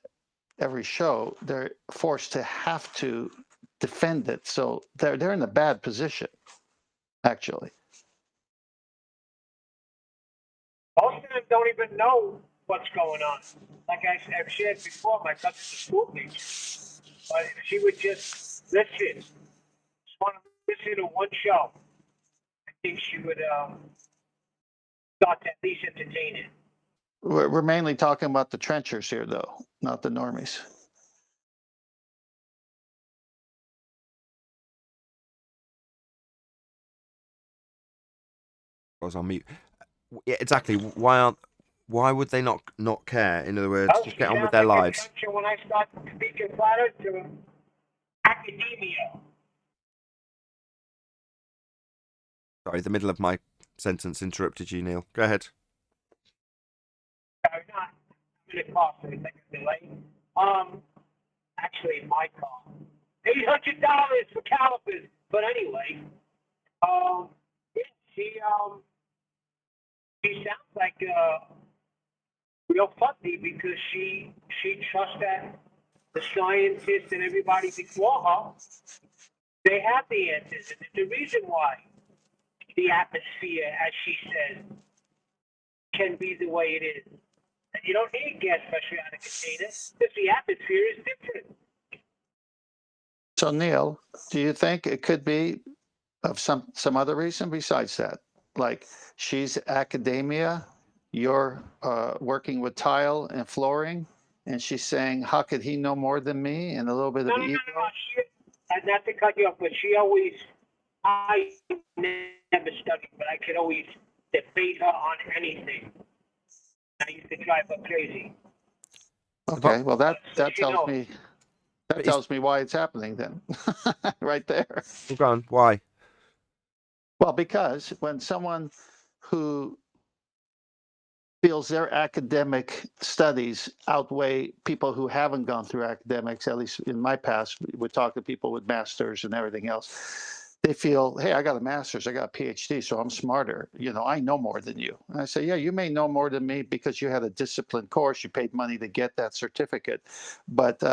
every show, they're forced to have to defend it. So they're in a bad position, actually. Most of them don't even know what's going on. Like I've shared before, my cousin's a school teacher. But if she would just listen, just want to listen to one show, I think she would start to at least entertain it. We're mainly talking about the trenchers here, though, not the normies. I was on mute. Yeah, exactly. Why would they not care? In other words, just get on with their lives. When I start speaking flatter to academia. Sorry, the middle of my sentence interrupted you, Neil. Go ahead. I'm in a car, so it's like a delay. Actually, my car. $800 for calipers. But anyway, she she sounds like real fuzzy because she trusts that the scientists and everybody before her, they have the answers. And the reason why the atmosphere, as she says, can be the way it is. And you don't need gas pressure on a container because the atmosphere is different. So Neil, do you think it could be of some other reason besides that? Like she's academia, you're working with tile and flooring, and she's saying, "How could he know more than me?" And a little bit No, of no, no, ego. no. Not to cut you off, but I never studied, but I could always debate her on anything. I used to drive her crazy. Okay, well that So she tells knows. me that tells me why it's happening then, right there. Well, go on. Why? Well, because when someone who feels their academic studies outweigh people who haven't gone through academics, at least in my past, we talk to people with masters and everything else. They feel, hey, I got a master's, I got a PhD, so I'm smarter. You know, I know more than you. And I say, yeah, you may know more than me because you had a disciplined course, you paid money to get that certificate. But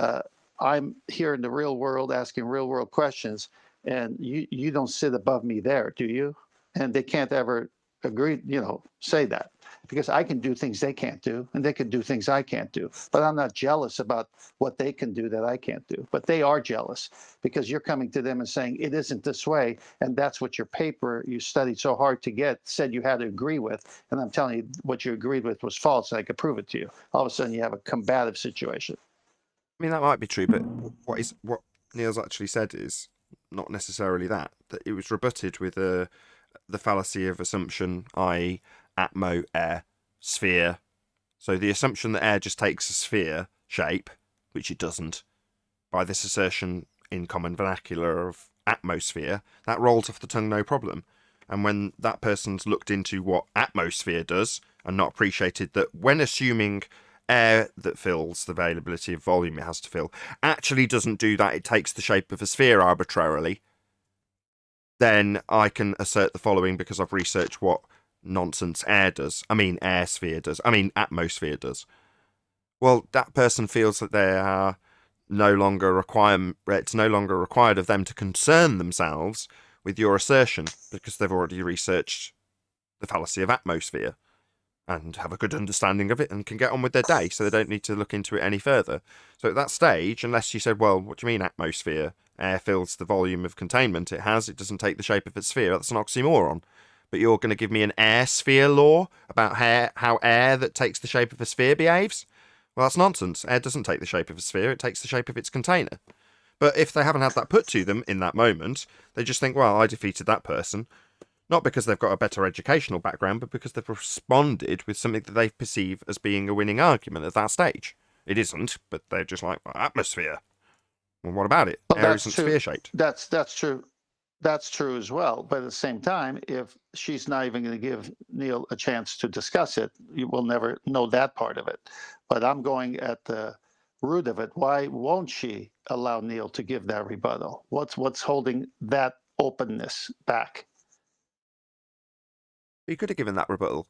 I'm here in the real world asking real world questions, and you don't sit above me there, do you? And they can't ever agree, say that, because I can do things they can't do, and they can do things I can't do. But I'm not jealous about what they can do that I can't do. But they are jealous because you're coming to them and saying it isn't this way, and that's what your paper you studied so hard to get said you had to agree with. And I'm telling you, what you agreed with was false, and I could prove it to you. All of a sudden, you have a combative situation. I mean, that might be true, but what Neil's actually said is not necessarily that. That it was rebutted with the fallacy of assumption, i.e., atmo, air, sphere. So the assumption that air just takes a sphere shape, which it doesn't, by this assertion in common vernacular of atmosphere, that rolls off the tongue no problem. And when that person's looked into what atmosphere does and not appreciated that when assuming air that fills the availability of volume it has to fill actually doesn't do that, it takes the shape of a sphere arbitrarily, then I can assert the following because I've researched what nonsense air does. I mean air sphere does. I mean atmosphere does. Well, that person feels that they are it's no longer required of them to concern themselves with your assertion because they've already researched the fallacy of atmosphere and have a good understanding of it and can get on with their day, so they don't need to look into it any further. So at that stage, unless you said, well, what do you mean atmosphere? Air fills the volume of containment it has, it doesn't take the shape of a sphere. That's an oxymoron. But you're going to give me an air sphere law about how air that takes the shape of a sphere behaves? Well, that's nonsense. Air doesn't take the shape of a sphere, it takes the shape of its container. But if they haven't had that put to them in that moment, they just think, well, I defeated that person. Not because they've got a better educational background, but because they've responded with something that they perceive as being a winning argument at that stage. It isn't, but they're just like, well, atmosphere. Well, what about it? Well, Air that's isn't true. sphere-shaped. That's true. That's true as well. But at the same time, if she's not even going to give Neil a chance to discuss it, you will never know that part of it. But I'm going at the root of it. Why won't she allow Neil to give that rebuttal? What's holding that openness back? You could have given that rebuttal.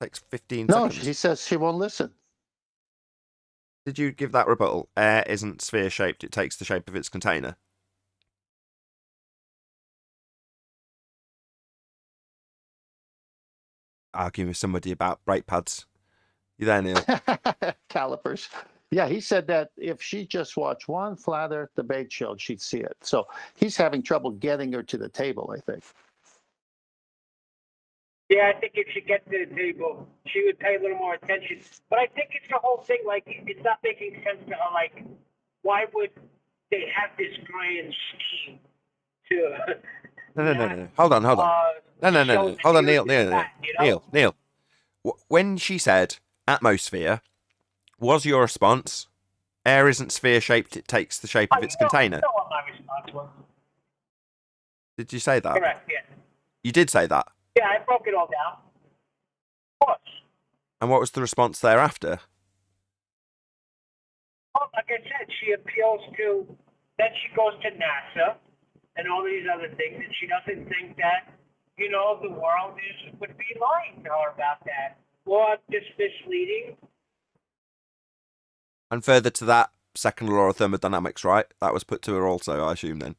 Takes 15 No, seconds. she says she won't listen. Did you give that rebuttal? Air isn't sphere-shaped, it takes the shape of its container. Arguing with somebody about brake pads. You there, Neil? Calipers. Yeah, he said that if she just watched one flat earth debate show, she'd see it. So he's having trouble getting her to the table, I think. Yeah, I think if she gets to the table, she would pay a little more attention. But I think it's the whole thing, like, it's not making sense to her. Like, why would they have this grand scheme to... No. Hold on. No. Hold on, Neil. When she said atmosphere, was your response, air isn't sphere-shaped, it takes the shape of its container? You know what my response was. Did you say that? Correct, yeah. You did say that? Yeah, I broke it all down. Of course. And what was the response thereafter? Well, like I said, she appeals to... Then she goes to NASA and all these other things, and she doesn't think that the world would be lying to her about that, or just misleading. And further to that, second law of thermodynamics, right? That was put to her also, I assume, then.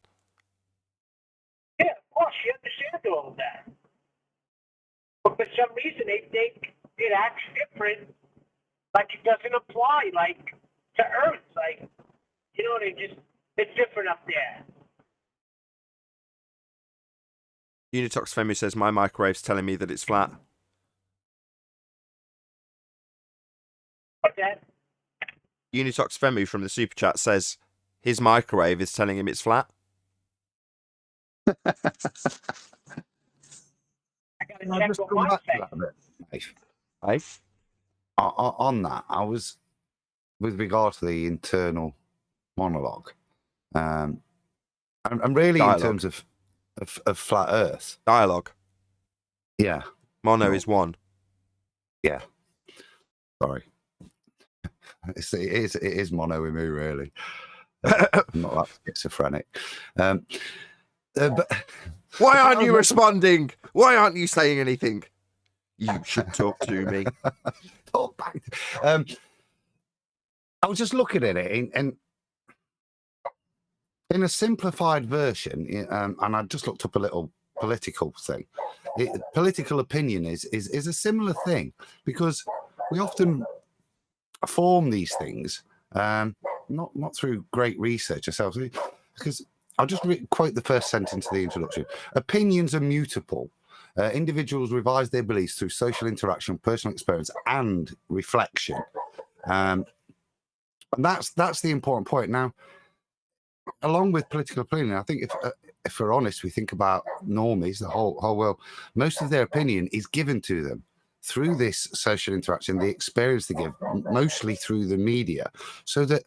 Yeah, of course, she understands all of that. But for some reason, they think it acts different, like it doesn't apply, like to Earth. Like, it's different up there. Unitox Femi says, my microwave's telling me that it's flat. But that, Unitox Femu from the super chat says his microwave is telling him it's flat. I gotta Can I check just what come mine back to says. that a bit, Dave? Right? On that, I was, with regard to the internal monologue, and really Dialogue. in terms of flat Earth. Dialogue. Yeah. Mono No. is one. Yeah. Sorry. It is mono with me, really. I'm not that schizophrenic. But Why aren't you responding? Why aren't you saying anything? You should talk to me. Talk back. I was just looking at it, and in a simplified version, and I just looked up a little political thing. Political opinion is a similar thing, because we often form these things not through great research ourselves, because I'll just quote the first sentence of the introduction. Opinions are mutable. Individuals revise their beliefs through social interaction, personal experience, and reflection. And that's the important point. Now, along with political opinion, I think if we're honest, we think about normies, the whole world. Most of their opinion is given to them through this social interaction, the experience they give, mostly through the media, so that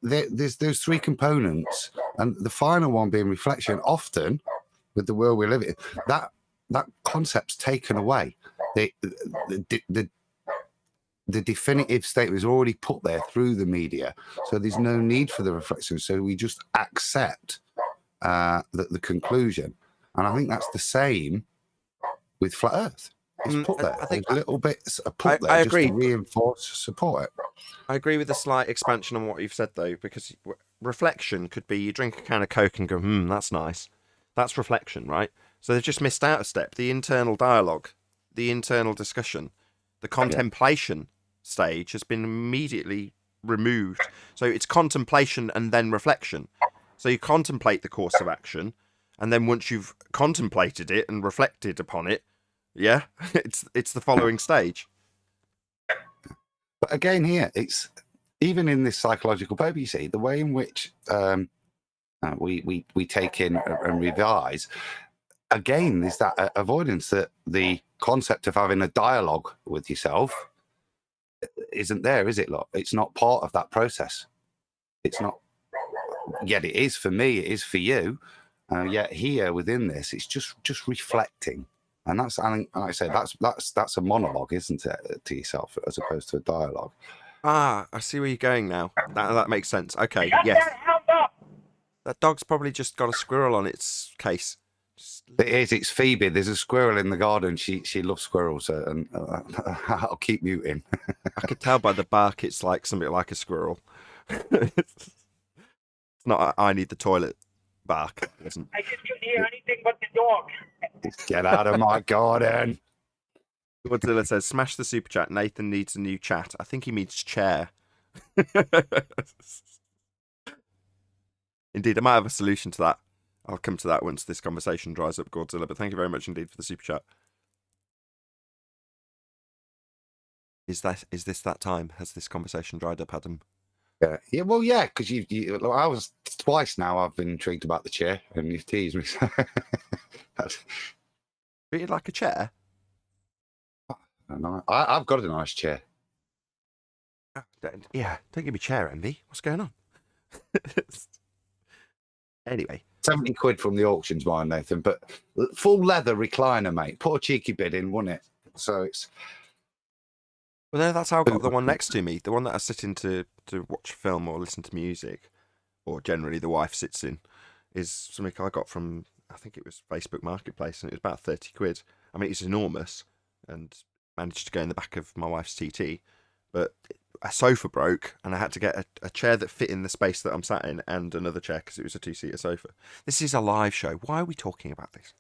there's those three components, and the final one being reflection. Often, with the world we live in, that concept's taken away. The definitive statement is already put there through the media, so there's no need for the reflection. So we just accept the conclusion, and I think that's the same with flat Earth. It's put there. I think Those little bits are put there I just agree. to reinforce, support it. I agree with a slight expansion on what you've said, though, because reflection could be you drink a can of Coke and go, that's nice. That's reflection, right? So they've just missed out a step. The internal dialogue, the internal discussion, the contemplation stage has been immediately removed. So it's contemplation and then reflection. So you contemplate the course of action, and then once you've contemplated it and reflected upon it, it's the following stage. But again, here it's even in this psychological paper. You see the way in which we take in and revise. Again, there's that avoidance that the concept of having a dialogue with yourself isn't there, is it? Look, it's not part of that process. It's not. Yet it is for me. It is for you. Yet here within this, it's just reflecting. And that's, I think, like I say, that's a monologue, isn't it, to yourself, as opposed to a dialogue. Ah, I see where you're going now. That makes sense. Okay, Shut yes. that hound up! That dog's probably just got a squirrel on its case. It is. It's Phoebe. There's a squirrel in the garden. She loves squirrels, and I'll keep muting. I could tell by the bark it's like something like a squirrel. It's not I need the toilet bark. It isn't. I just couldn't hear anything but the dog. Get out of my garden. Godzilla says, smash the super chat. Nathan needs a new chat. I think he means chair. Indeed, I might have a solution to that. I'll come to that once this conversation dries up, Godzilla. But thank you very much indeed for the super chat. Is this that time? Has this conversation dried up, Adam? Yeah. Well, yeah, because I was twice now. I've been intrigued about the chair, and you've teased me. Treated like a chair? I've got a nice chair. Yeah, don't give me chair envy. What's going on? Anyway. 70 quid from the auctions, mine, Nathan, but full leather recliner, mate. Put a cheeky bid in, wouldn't it? So it's... Well, no, that's how I got the one next to me. The one that I sit in to watch film or listen to music, or generally the wife sits in, is something I got from I think it was Facebook Marketplace, and it was about 30 quid. I mean, it's enormous, and managed to go in the back of my wife's TT, but a sofa broke, and I had to get a chair that fit in the space that I'm sat in, and another chair because it was a 2-seater sofa. This is a live show. Why are we talking about this?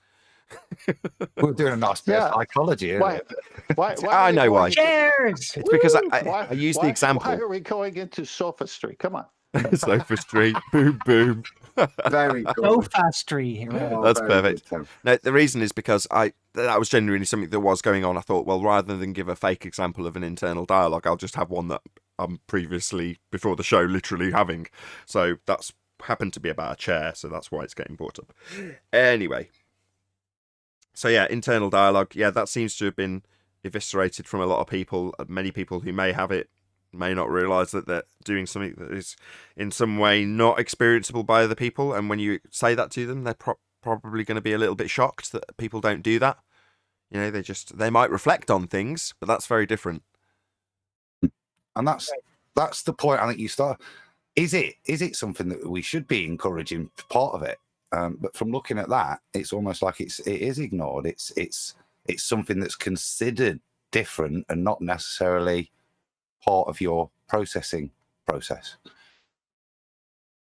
We're doing a nice bit of psychology, isn't Why? it? Why? I know why. Chairs. It's because Woo! I use the example. Why are we going into sophistry? Come on. Sofa Street, boom, boom. Very cool. Sophistry. Right? Oh, That's very perfect. good, Tim. No, the reason is because that was genuinely something that was going on. I thought, well, rather than give a fake example of an internal dialogue, I'll just have one that I'm previously, before the show, literally having. So that's happened to be about a chair, so that's why it's getting brought up. Anyway. So yeah, internal dialogue. Yeah, that seems to have been eviscerated from a lot of people. Many people who may have it may not realise that they're doing something that is in some way not experienceable by other people. And when you say that to them, they're probably going to be a little bit shocked that people don't do that. You know, they might reflect on things, but that's very different. And that's the point I think you start. Is it something that we should be encouraging part of it? But from looking at that, it's almost like it is ignored. It's something that's considered different and not necessarily part of your processing process.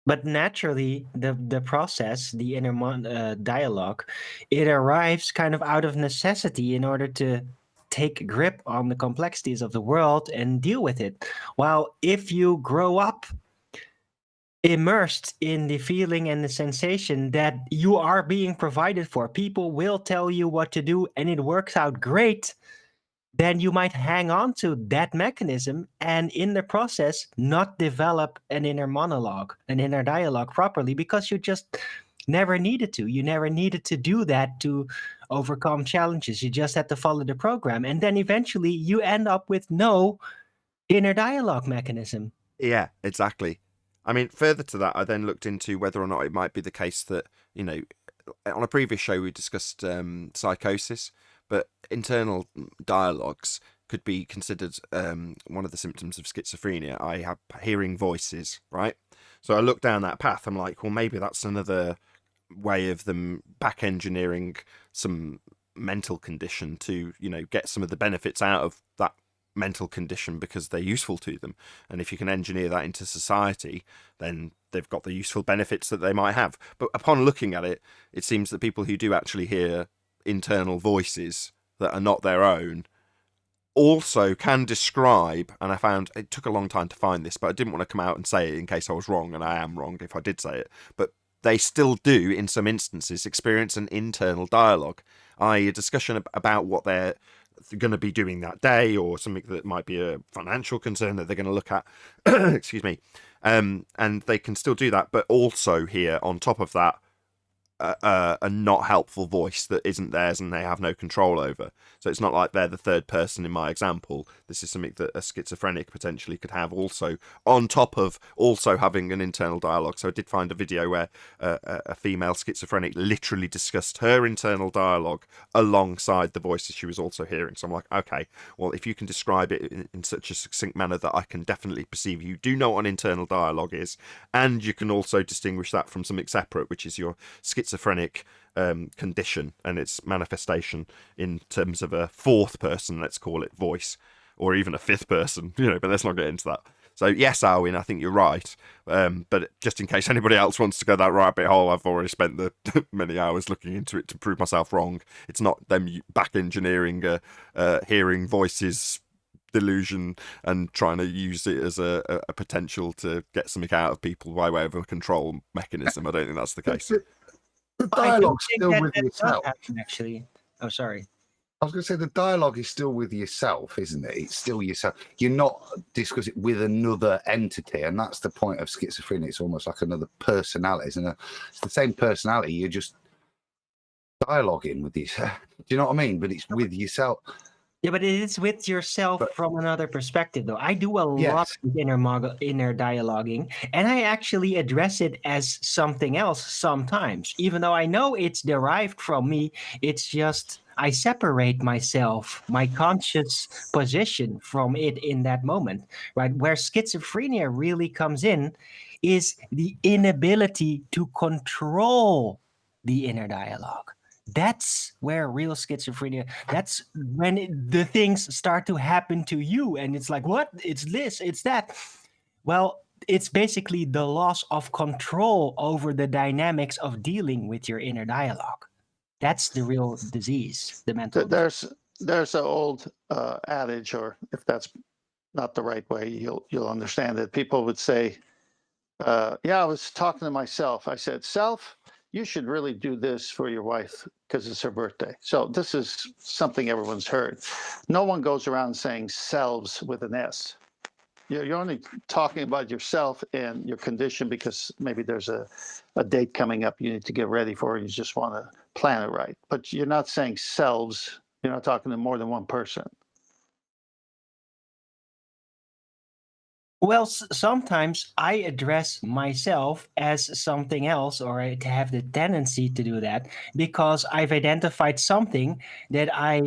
But naturally, the process, the inner dialogue, it arrives kind of out of necessity in order to take grip on the complexities of the world and deal with it. While if you grow up immersed in the feeling and the sensation that you are being provided for, people will tell you what to do and it works out great, then you might hang on to that mechanism and in the process not develop an inner monologue, an inner dialogue properly, because you just never needed to. You never needed to do that to overcome challenges. You just had to follow the program. And then eventually you end up with no inner dialogue mechanism. Yeah, exactly. I mean, further to that, I then looked into whether or not it might be the case that, you know, on a previous show we discussed psychosis, but internal dialogues could be considered one of the symptoms of schizophrenia. I have hearing voices, right? So I looked down that path. I'm like, well, maybe that's another way of them back engineering some mental condition to, you know, get some of the benefits out of that mental condition because they're useful to them. And if you can engineer that into society, then they've got the useful benefits that they might have. But upon looking at it, it seems that people who do actually hear internal voices that are not their own also can describe, and I found it took a long time to find this, but I didn't want to come out and say it in case I was wrong, and I am wrong if I did say it, but they still do in some instances experience an internal dialogue, i.e. a discussion about what they're going to be doing that day, or something that might be a financial concern that they're going to look at excuse me, and they can still do that, but also hear on top of that a not helpful voice that isn't theirs and they have no control over. So it's not like they're the third person in my example. This is something that a schizophrenic potentially could have also, on top of also having an internal dialogue. So I did find a video where a female schizophrenic literally discussed her internal dialogue alongside the voices she was also hearing. So I'm like, okay, well, if you can describe it in such a succinct manner that I can definitely perceive you do know what an internal dialogue is, and you can also distinguish that from something separate, which is your schizophrenic condition and its manifestation in terms of a fourth person, let's call it, voice, or even a fifth person, you know, but let's not get into that. So yes, Alwyn, I think you're right, but just in case anybody else wants to go that rabbit hole, I've already spent the many hours looking into it to prove myself wrong. It's not them back engineering hearing voices delusion and trying to use it as a potential to get something out of people by way of a control mechanism. I don't think that's the case. The dialogue's still with that yourself. happen, actually. Oh, sorry. I was going to say the dialogue is still with yourself, isn't it? It's still yourself. You're not discussing it with another entity, and that's the point of schizophrenia. It's almost like another personality, isn't it? It's the same personality. You're just dialoguing with yourself. Do you know what I mean? But it's with yourself. Yeah, but it is with yourself from another perspective, though. I do a lot of inner dialoguing, and I actually address it as something else sometimes. Even though I know it's derived from me, it's just I separate myself, my conscious position from it in that moment, right? Where schizophrenia really comes in is the inability to control the inner dialogue. That's where real schizophrenia, that's when the things start to happen to you. And it's like, what? It's this, it's that. Well, it's basically the loss of control over the dynamics of dealing with your inner dialogue. That's the real disease, the mental disease. There's an old adage, or if that's not the right way, you'll understand it. People would say, yeah, I was talking to myself. I said, self, you should really do this for your wife because it's her birthday. So this is something everyone's heard. No one goes around saying selves with an S. You're only talking about yourself and your condition because maybe there's a date coming up you need to get ready for, and you just want to plan it right. But you're not saying selves. You're not talking to more than one person. Well, sometimes I address myself as something else, or I have the tendency to do that because I've identified something that I,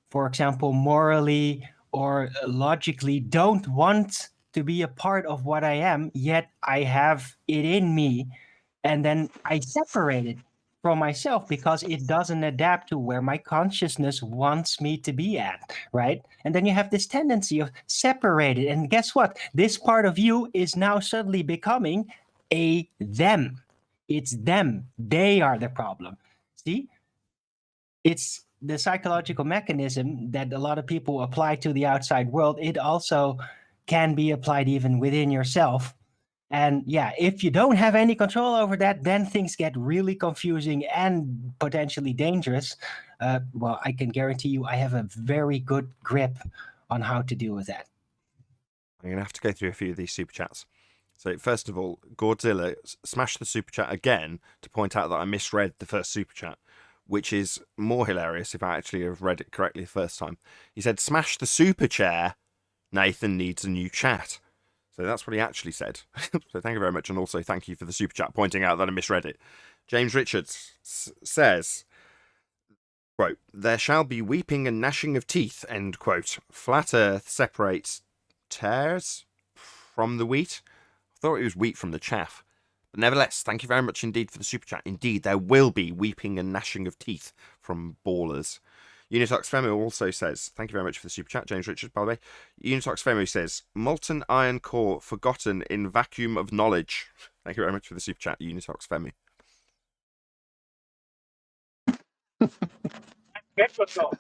for example, morally or logically don't want to be a part of what I am, yet I have it in me. And then I separate it from myself because it doesn't adapt to where my consciousness wants me to be at, right? And then you have this tendency of separated. And guess what? This part of you is now suddenly becoming a them. It's them. They are the problem. See? It's the psychological mechanism that a lot of people apply to the outside world. It also can be applied even within yourself. And yeah, if you don't have any control over that, then things get really confusing and potentially dangerous. Well, I can guarantee you I have a very good grip on how to deal with that. I'm going to have to go through a few of these super chats. So first of all, Godzilla smashed the super chat again to point out that I misread the first super chat, which is more hilarious if I actually have read it correctly the first time. He said, "Smash the super chair. Nathan needs a new chat." So that's what he actually said. So thank you very much. And also thank you for the super chat pointing out that I misread it. James Richards says, quote, "There shall be weeping and gnashing of teeth," end quote. Flat Earth separates tares from the wheat. I thought it was wheat from the chaff. But nevertheless, thank you very much indeed for the super chat. Indeed, there will be weeping and gnashing of teeth from ballers. Unitox Femo also says, thank you very much for the super chat, James Richards, by the way. Unitox Femo says, "Molten iron core forgotten in vacuum of knowledge." Thank you very much for the super chat, Unitox Femo. Biblical.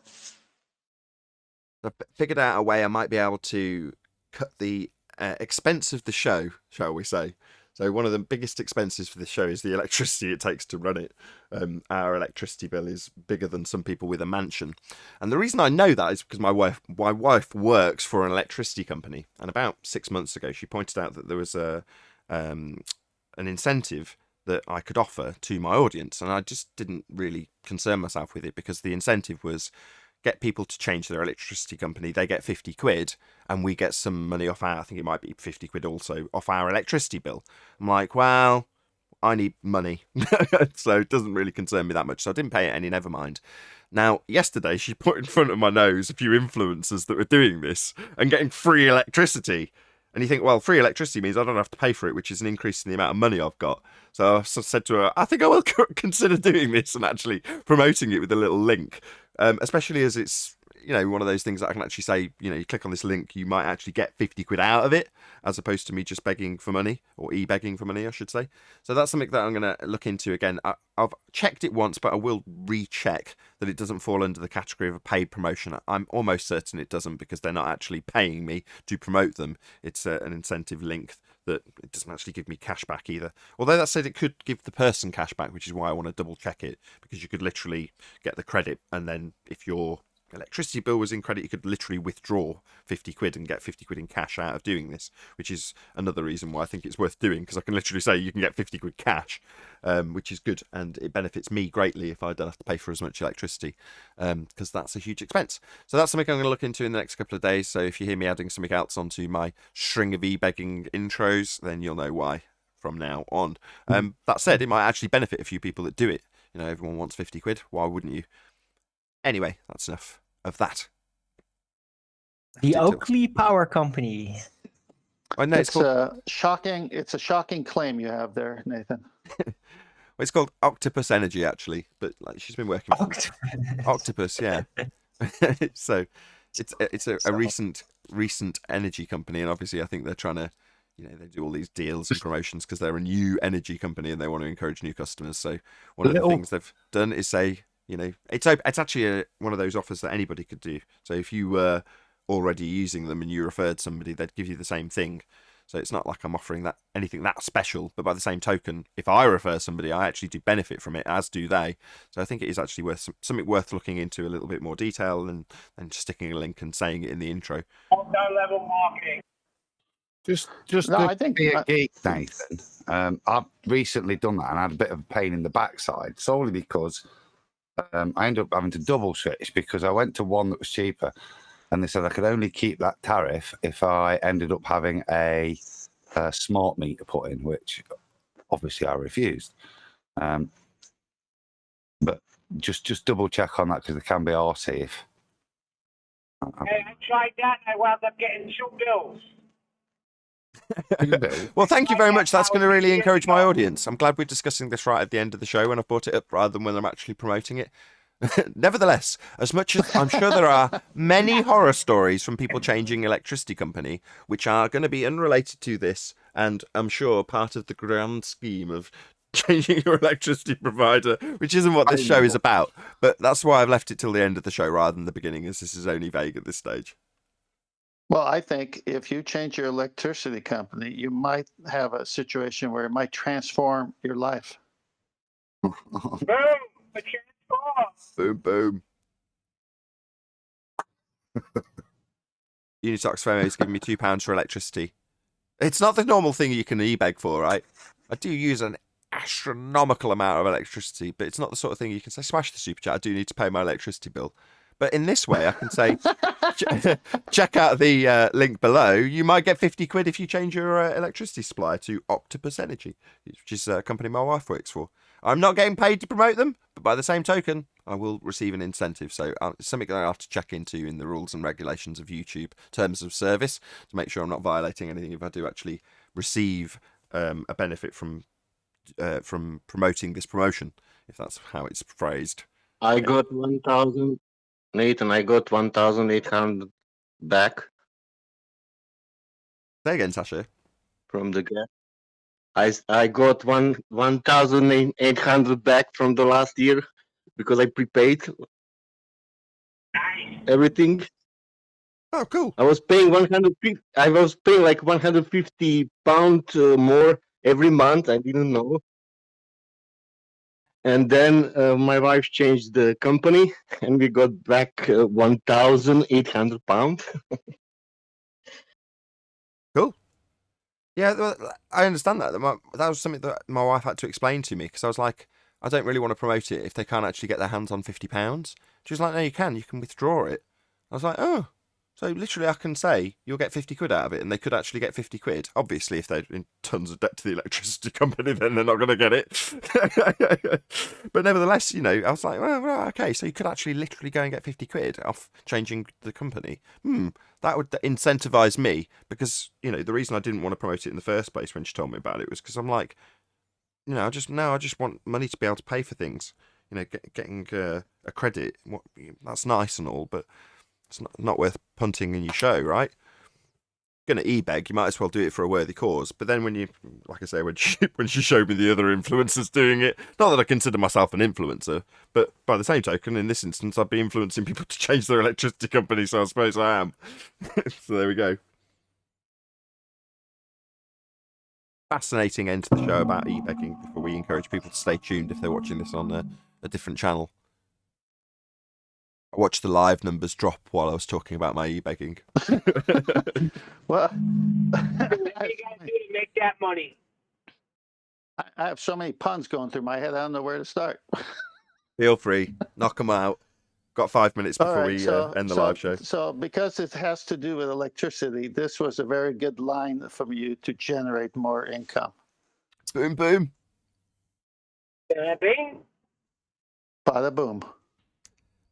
I've figured out a way I might be able to cut the expense of the show, shall we say. So one of the biggest expenses for this show is the electricity it takes to run it. Our electricity bill is bigger than some people with a mansion. And the reason I know that is because my wife works for an electricity company. And about 6 months ago, she pointed out that there was an incentive that I could offer to my audience. And I just didn't really concern myself with it because the incentive was get people to change their electricity company. They get 50 quid and we get some money off I think it might be 50 quid also, off our electricity bill. I'm like, well, I need money. So it doesn't really concern me that much. So I didn't pay it any, never mind. Now, yesterday, she put in front of my nose a few influencers that were doing this and getting free electricity. And you think, well, free electricity means I don't have to pay for it, which is an increase in the amount of money I've got. So I said to her, I think I will consider doing this and actually promoting it with a little link. Especially as it's, one of those things that I can actually say, you click on this link, you might actually get 50 quid out of it, as opposed to me just begging for money, or e-begging for money, I should say. So that's something that I'm going to look into again. I've checked it once, but I will recheck that it doesn't fall under the category of a paid promotion. I'm almost certain it doesn't, because they're not actually paying me to promote them. It's an incentive link that it doesn't actually give me cash back either. Although that said, it could give the person cash back, which is why I want to double check it, because you could literally get the credit, and then if your electricity bill was in credit, you could literally withdraw 50 quid and get 50 quid in cash out of doing this, which is another reason why I think it's worth doing, because I can literally say you can get 50 quid cash, which is good, and it benefits me greatly if I don't have to pay for as much electricity, because that's a huge expense. So that's something I'm going to look into in the next couple of days. So if you hear me adding something else onto my string of e-begging intros, then you'll know why from now on. That said, it might actually benefit a few people that do it. Everyone wants 50 quid. Why wouldn't you? Anyway, that's enough of that. The Oakley Power Company. Oh, no, it's a shocking claim you have there, Nathan. Well, it's called Octopus Energy actually, but like she's been working with Octopus, yeah. So it's a recent energy company, and obviously I think they're trying to, they do all these deals and promotions because they're a new energy company and they want to encourage new customers. So one of the things they've done is say, it's actually one of those offers that anybody could do. So if you were already using them and you referred somebody, they'd give you the same thing. So it's not like I'm offering anything that special, but by the same token, if I refer somebody, I actually do benefit from it, as do they. So I think it is actually something worth looking into a little bit more detail than just sticking a link and saying it in the intro. Multi-level marketing. Just No, to I think be a geek, Nathan. I've recently done that and had a bit of a pain in the backside, solely because I ended up having to double switch because I went to one that was cheaper. And they said I could only keep that tariff if I ended up having a smart meter put in, which obviously I refused. But just double check on that because there can be RC if. Hey, I tried that and I wound up getting 2 bills. Well, thank you very much. That's going to really encourage my audience. I'm glad we're discussing this right at the end of the show when I've brought it up rather than when I'm actually promoting it. Nevertheless, as much as I'm sure there are many horror stories from people changing electricity company, which are going to be unrelated to this, and I'm sure part of the grand scheme of changing your electricity provider, which isn't what this show is about. But that's why I've left it till the end of the show rather than the beginning, as this is only vague at this stage. Well, I think if you change your electricity company, you might have a situation where it might transform your life. Boom! The transform. Boom, boom. Unitox Femo is giving me £2 for electricity. It's not the normal thing you can e-beg for, right? I do use an astronomical amount of electricity, but it's not the sort of thing you can say, smash the super chat, I do need to pay my electricity bill. But in this way, I can say, check out the link below. You might get 50 quid if you change your electricity supplier to Octopus Energy, which is a company my wife works for. I'm not getting paid to promote them, but by the same token, I will receive an incentive. So it's something that I have to check into in the rules and regulations of YouTube, terms of service, to make sure I'm not violating anything if I do actually receive a benefit from promoting this promotion, if that's how it's phrased. I got 1,000, Nathan. I got 1,800 back Say again, Sasha. from the gas. I got 1,800 back from the last year because I prepaid everything. Oh, cool. I was paying 150. I was paying like £150 more every month. I didn't know. And then my wife changed the company, and we got back £1,800. Cool. Yeah, well, I understand that. That was something that my wife had to explain to me because I was like, I don't really want to promote it if they can't actually get their hands on £50. She was like, no, you can withdraw it. I was like, oh. So literally I can say you'll get 50 quid out of it, and they could actually get 50 quid. Obviously, if they're in tons of debt to the electricity company, then they're not going to get it. But nevertheless, I was like, well, okay, so you could actually literally go and get 50 quid off changing the company. That would incentivize me because, the reason I didn't want to promote it in the first place when she told me about it was because I'm like, I just want money to be able to pay for things. Getting a credit, that's nice and all, but it's not worth punting in your show, right? You're going to e-beg, you might as well do it for a worthy cause. But then when she showed me the other influencers doing it, not that I consider myself an influencer, but by the same token, in this instance, I'd be influencing people to change their electricity company, so I suppose I am. So there we go. Fascinating end to the show about e-begging before we encourage people to stay tuned if they're watching this on a different channel. I watched the live numbers drop while I was talking about my e-begging. Well, What do you gotta do to make that money? I have so many puns going through my head, I don't know where to start. Feel free. Knock them out. Got 5 minutes before All right, we end the live show. So because it has to do with electricity, this was a very good line from you to generate more income. Boom, boom. Bing. Bada boom.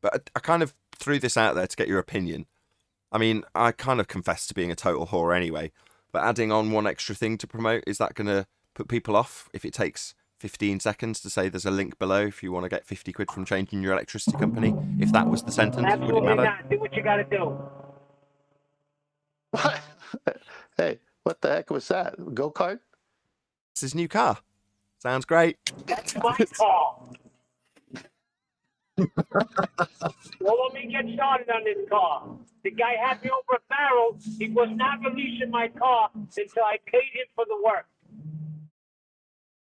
But I kind of threw this out there to get your opinion. I mean, I kind of confess to being a total whore anyway, but adding on one extra thing to promote, is that going to put people off if it takes 15 seconds to say there's a link below if you want to get 50 quid from changing your electricity company? If that was the sentence, would it Absolutely matter? not. Do what you got to do. Hey, what the heck was that? Go kart? It's his new car. Sounds great. That's my call. Well, let me get started on this car. The guy had me over a barrel. He was not releasing my car until I paid him for the work.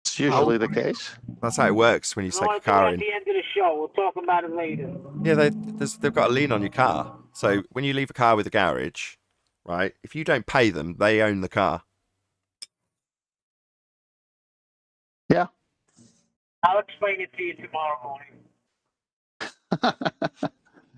It's usually the case. That's how it works when you I take a want to do it car at in. the end of the show. We'll talk about it later. Yeah, they've got a lien on your car. So when you leave a car with a garage, right, if you don't pay them, they own the car. Yeah. I'll explain it to you tomorrow morning.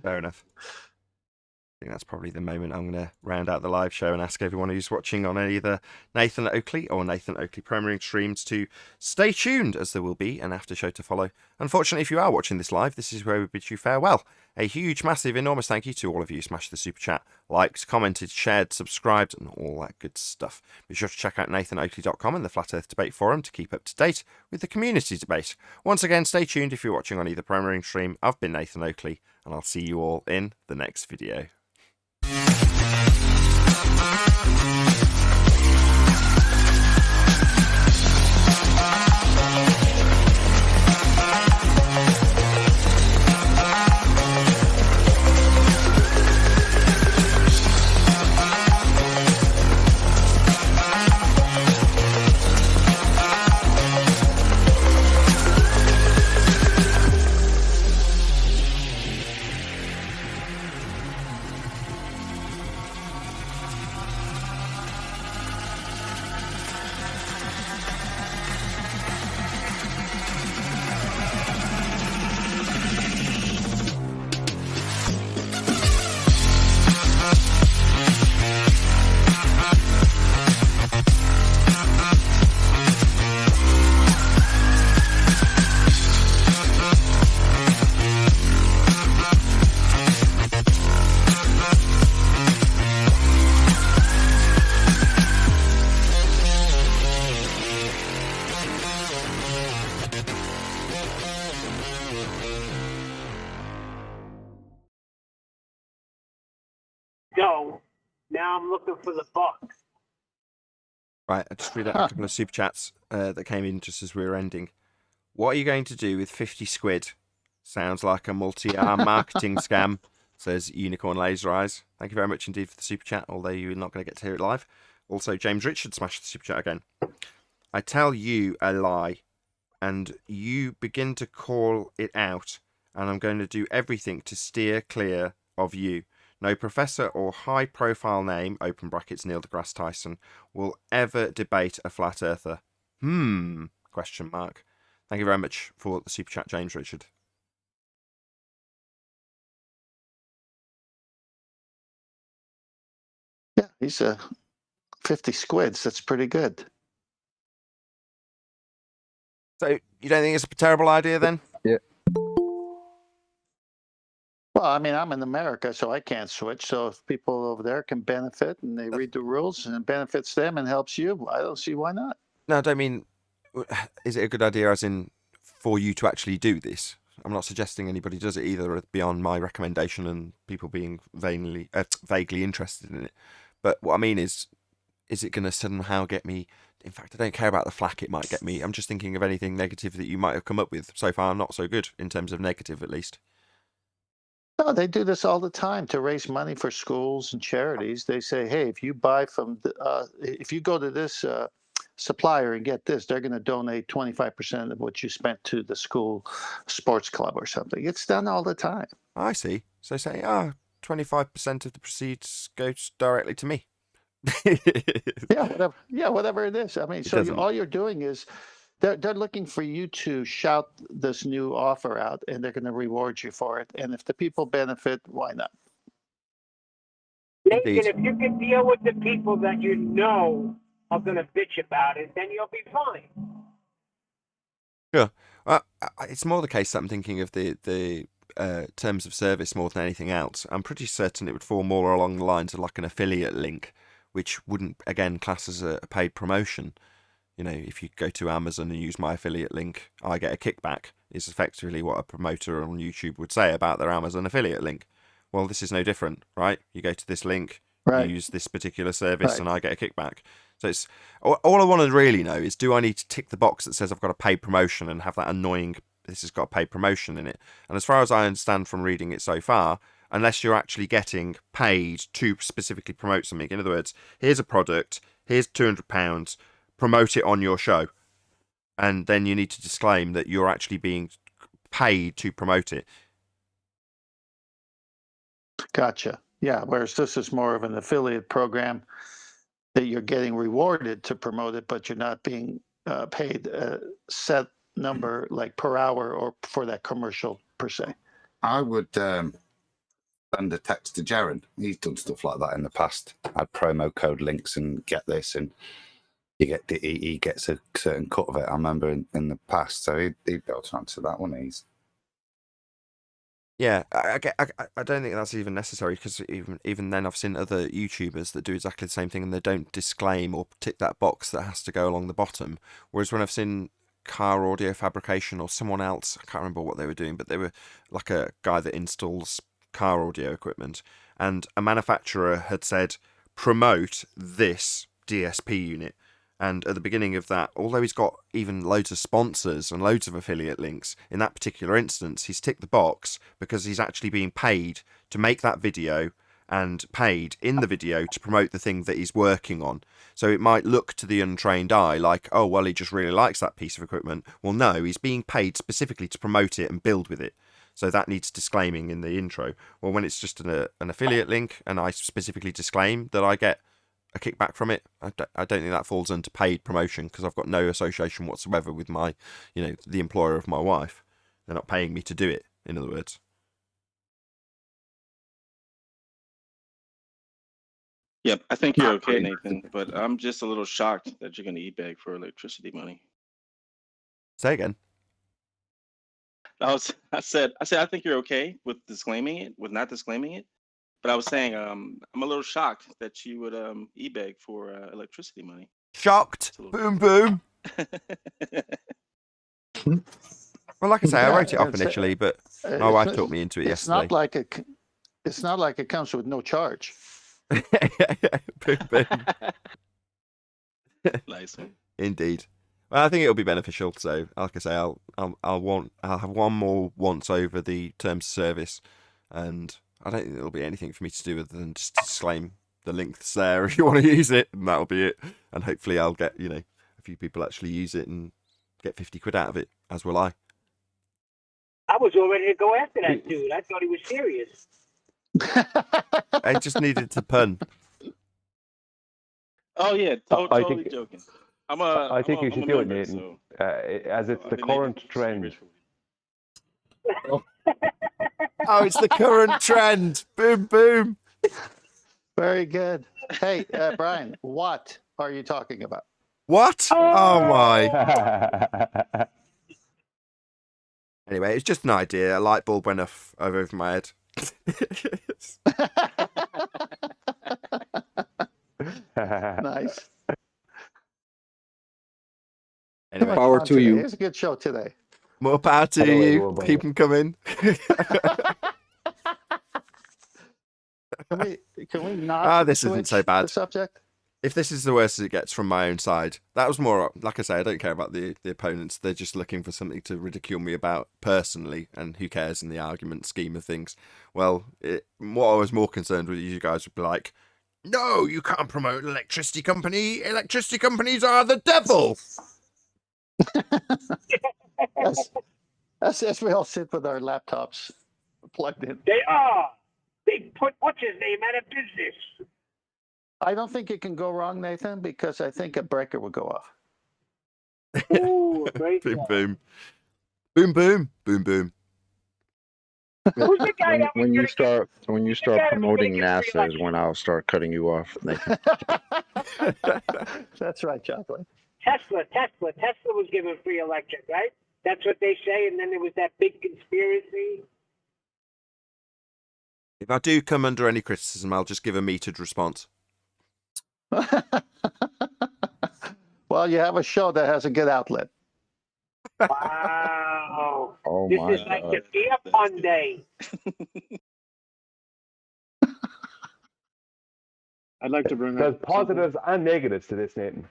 Fair enough. I think that's probably the moment I'm going to round out the live show and ask everyone who's watching on either Nathan Oakley or Nathan Oakley Premiering streams to stay tuned, as there will be an after show to follow. Unfortunately, if you are watching this live, this is where we bid you farewell. A huge, massive, enormous thank you to all of you who smashed the super chat, liked, commented, shared, subscribed, and all that good stuff. Be sure to check out nathanoakley.com and the Flat Earth Debate Forum to keep up to date with the community debate. Once again, stay tuned if you're watching on either Premiering stream. I've been Nathan Oakley, and I'll see you all in the next video. So, now I'm looking for the buck. Right, I just read out a couple of super chats that came in just as we were ending. What are you going to do with 50 squid? Sounds like a multi-arm marketing scam, says Unicorn Laser Eyes. Thank you very much indeed for the super chat, although you're not going to get to hear it live. Also, James Richard smashed the super chat again. I tell you a lie, and you begin to call it out, and I'm going to do everything to steer clear of you. No professor or high-profile name, open brackets Neil deGrasse Tyson, will ever debate a flat earther. Question mark. Thank you very much for the super chat, James Richard. Yeah, he's 50 squids. That's pretty good. So, you don't think it's a terrible idea then? Yeah. Well, I mean, I'm in America, so I can't switch. So if people over there can benefit and they read the rules and it benefits them and helps you, I don't see why not. No, I don't mean, is it a good idea as in for you to actually do this? I'm not suggesting anybody does it either beyond my recommendation and people being vaguely interested in it. But what I mean is it going to somehow get me... In fact, I don't care about the flack it might get me. I'm just thinking of anything negative that you might have come up with. So far, not so good, in terms of negative at least. No, they do this all the time to raise money for schools and charities. They say, hey, if you buy from, if you go to this supplier and get this, they're going to donate 25% of what you spent to the school sports club or something. It's done all the time. I see. So say, 25% of the proceeds goes directly to me. Yeah, whatever it is. I mean, so all you're doing is they're looking for you to shout this new offer out, and they're going to reward you for it. And if the people benefit, why not? Nathan, if you can deal with the people that you know are going to bitch about it, then you'll be fine. Sure. It's more the case that I'm thinking of the terms of service more than anything else. I'm pretty certain it would fall more along the lines of like an affiliate link, which wouldn't, again, class as a paid promotion. you know, if you go to Amazon and use my affiliate link, I get a kickback, is effectively what a promoter on YouTube would say about their Amazon affiliate link. Well, this is no different, right? You go to this link, Right. you use this particular service, Right. and I get a kickback. So it's all I want to really know is, do I need to tick the box that says I've got a paid promotion and have that annoying, this has got a paid promotion in it? And as far as I understand from reading it so far, unless you're actually getting paid to specifically promote something, in other words, here's a product, here's £200, promote it on your show, and then you need to disclaim that you're actually being paid to promote it. Gotcha. Yeah. Whereas this is more of an affiliate program that you're getting rewarded to promote it, but you're not being paid a set number like per hour or for that commercial per se. I would send a text to Jaron. He's done stuff like that in the past. Add promo code links and get this, and you get he gets a certain cut of it. I remember in the past, so he'd be able to answer that one. Yeah, I don't think that's even necessary, because even then I've seen other YouTubers that do exactly the same thing and they don't disclaim or tick that box that has to go along the bottom. Whereas when I've seen Car Audio Fabrication or someone else, I can't remember what they were doing, but they were like a guy that installs car audio equipment, and a manufacturer had said, promote this DSP unit. And at the beginning of that, although he's got even loads of sponsors and loads of affiliate links, in that particular instance, he's ticked the box because he's actually being paid to make that video and paid in the video to promote the thing that he's working on. So it might look to the untrained eye like, oh, well, he just really likes that piece of equipment. Well, no, he's being paid specifically to promote it and build with it. So that needs disclaiming in the intro. Well, when it's just an affiliate link and I specifically disclaim that I get a kickback from it, I don't think that falls under paid promotion, because I've got no association whatsoever with my, you know, the employer of my wife. They're not paying me to do it, in other words. Yep, I think you're okay, Nathan, but I'm just a little shocked that you're going to e-beg for electricity money. Say again. I said I think you're okay with disclaiming it, with not disclaiming it, but I was saying I'm a little shocked that you would e-beg for electricity money. Shocked. Boom, boom. Well, like I say, I wrote it off initially, but my wife talked me into it yesterday. It's not like it comes with no charge. Boom, boom. Nice one. Indeed. Well, I think it'll be beneficial. So, like I say, I'll have one more once over the terms of service, and I don't think there'll be anything for me to do other than just disclaim the link's there if you want to use it, and that'll be it. And hopefully, I'll get, you know, a few people actually use it and get 50 quid out of it, as will I. I was all ready to go after that dude. I thought he was serious. I just needed to pun. Oh yeah, totally joking. I think you should do it, Nathan, as it's the current trend. Oh, it's the current trend. Boom, boom. Very good. Hey, Brian, what are you talking about? What? Oh my. Anyway, it's just an idea. A light bulb went off over my head. Nice. Anyway, Power to you. It's a good show today. More power to you. Keep them coming. Can we not? This isn't so bad. The subject. If this is the worst it gets from my own side, that was more, like I say, I don't care about the opponents. They're just looking for something to ridicule me about personally, and who cares in the argument scheme of things. Well, what I was more concerned with, you guys would be like, no, you can't promote an electricity company. Electricity companies are the devil. As we all sit with our laptops plugged in. They are. They put what's his name out of business. I don't think it can go wrong, Nathan, because I think a breaker would go off. Ooh, great. Boom, boom. Boom, boom. Boom, boom. Who's the guy that When you start guy promoting that was NASA is when I'll start cutting you off, Nathan. That's right, Chocolate. Tesla was given free electric, right? That's what they say, and then there was that big conspiracy. If I do come under any criticism, I'll just give a metered response. Well, you have a show that has a good outlet. Wow. Oh This my is like God. the beer pun day. I'd like to bring There's up something. positives and negatives to this, Nathan.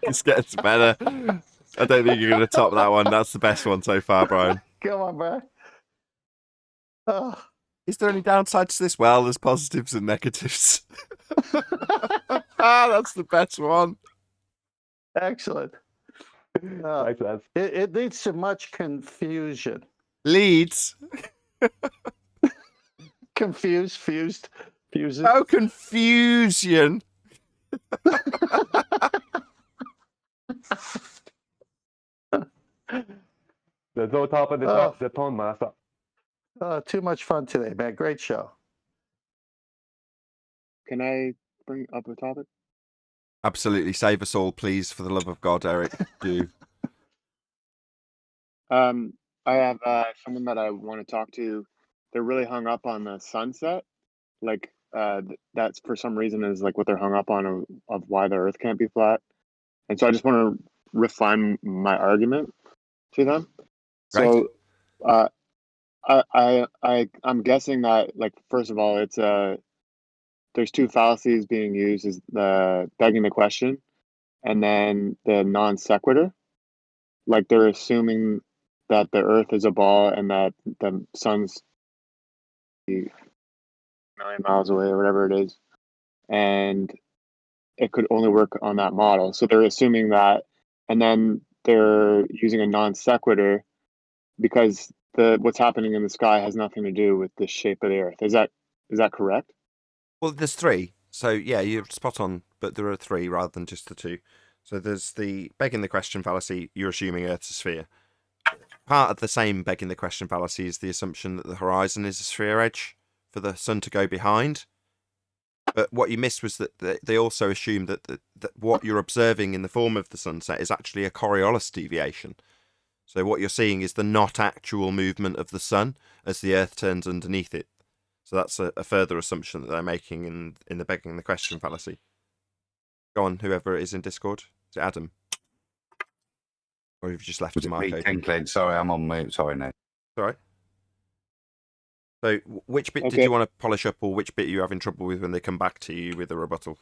This gets better. I don't think you're going to top that one. That's the best one so far, Brian. Come on, Brian. Oh. Is there any downsides to this? Well, there's positives and negatives. That's the best one. Excellent. Thanks, lads. It leads to much confusion. Leads. Confused, fused, fusing. Oh, confusion. There's no top of the top, the tongue, master. Too much fun today, man. Great show. Can I bring up a topic? Absolutely. Save us all, please, for the love of God, Eric. Do. I have someone that I want to talk to. They're really hung up on the sunset. Like, that's for some reason is like what they're hung up on of why the Earth can't be flat. And so I just want to refine my argument to them. Right. So, I'm guessing that, like, first of all, it's there's two fallacies being used: is the begging the question, and then the non sequitur. Like, they're assuming that the Earth is a ball and that the sun's a million miles away or whatever it is, and it could only work on that model. So they're assuming that, and then they're using a non sequitur because what's happening in the sky has nothing to do with the shape of the Earth. Is that correct? Well, there's three. So, yeah, you're spot on, but there are three rather than just the two. So there's the begging the question fallacy, you're assuming Earth's a sphere. Part of the same begging the question fallacy is the assumption that the horizon is a sphere edge for the sun to go behind. But what you missed was that they also assume that what you're observing in the form of the sunset is actually a Coriolis deviation. So what you're seeing is the not actual movement of the sun as the Earth turns underneath it. So that's a further assumption that they're making in the begging the question fallacy. Go on, whoever it is in Discord. Is it Adam? Or have you just left the mic open? Tinkling. Sorry, I'm on mute. Sorry, Nate. All right. So which bit did you want to polish up, or which bit are you having trouble with when they come back to you with a rebuttal?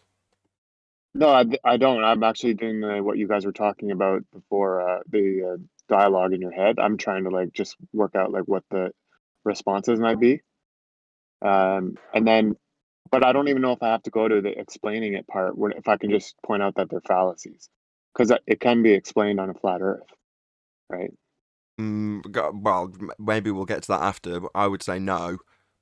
No, I don't. I'm actually doing what you guys were talking about before, the dialogue in your head. I'm trying to like just work out like what the responses might be. And then, but I don't even know if I have to go to the explaining it part, if I can just point out that they're fallacies, because it can be explained on a flat Earth, right? Well, maybe we'll get to that after. But I would say no.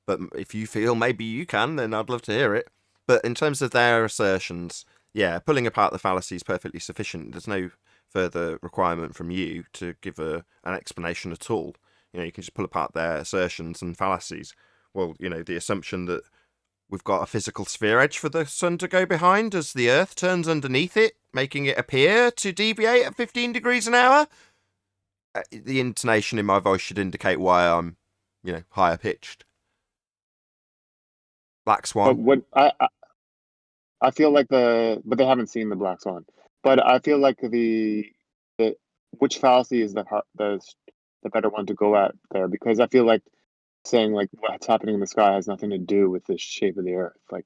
But if you feel maybe you can, then I'd love to hear it. But in terms of their assertions, yeah, pulling apart the fallacy is perfectly sufficient. There's no further requirement from you to give an explanation at all. You know, you can just pull apart their assertions and fallacies. Well, you know, the assumption that we've got a physical sphere edge for the sun to go behind as the Earth turns underneath it, making it appear to deviate at 15 degrees an hour. The intonation in my voice should indicate why I'm, you know, higher pitched. Black Swan. But what I feel like but they haven't seen the Black Swan. But I feel like which fallacy is the better one to go at there, because I feel like saying like what's happening in the sky has nothing to do with the shape of the Earth. Like,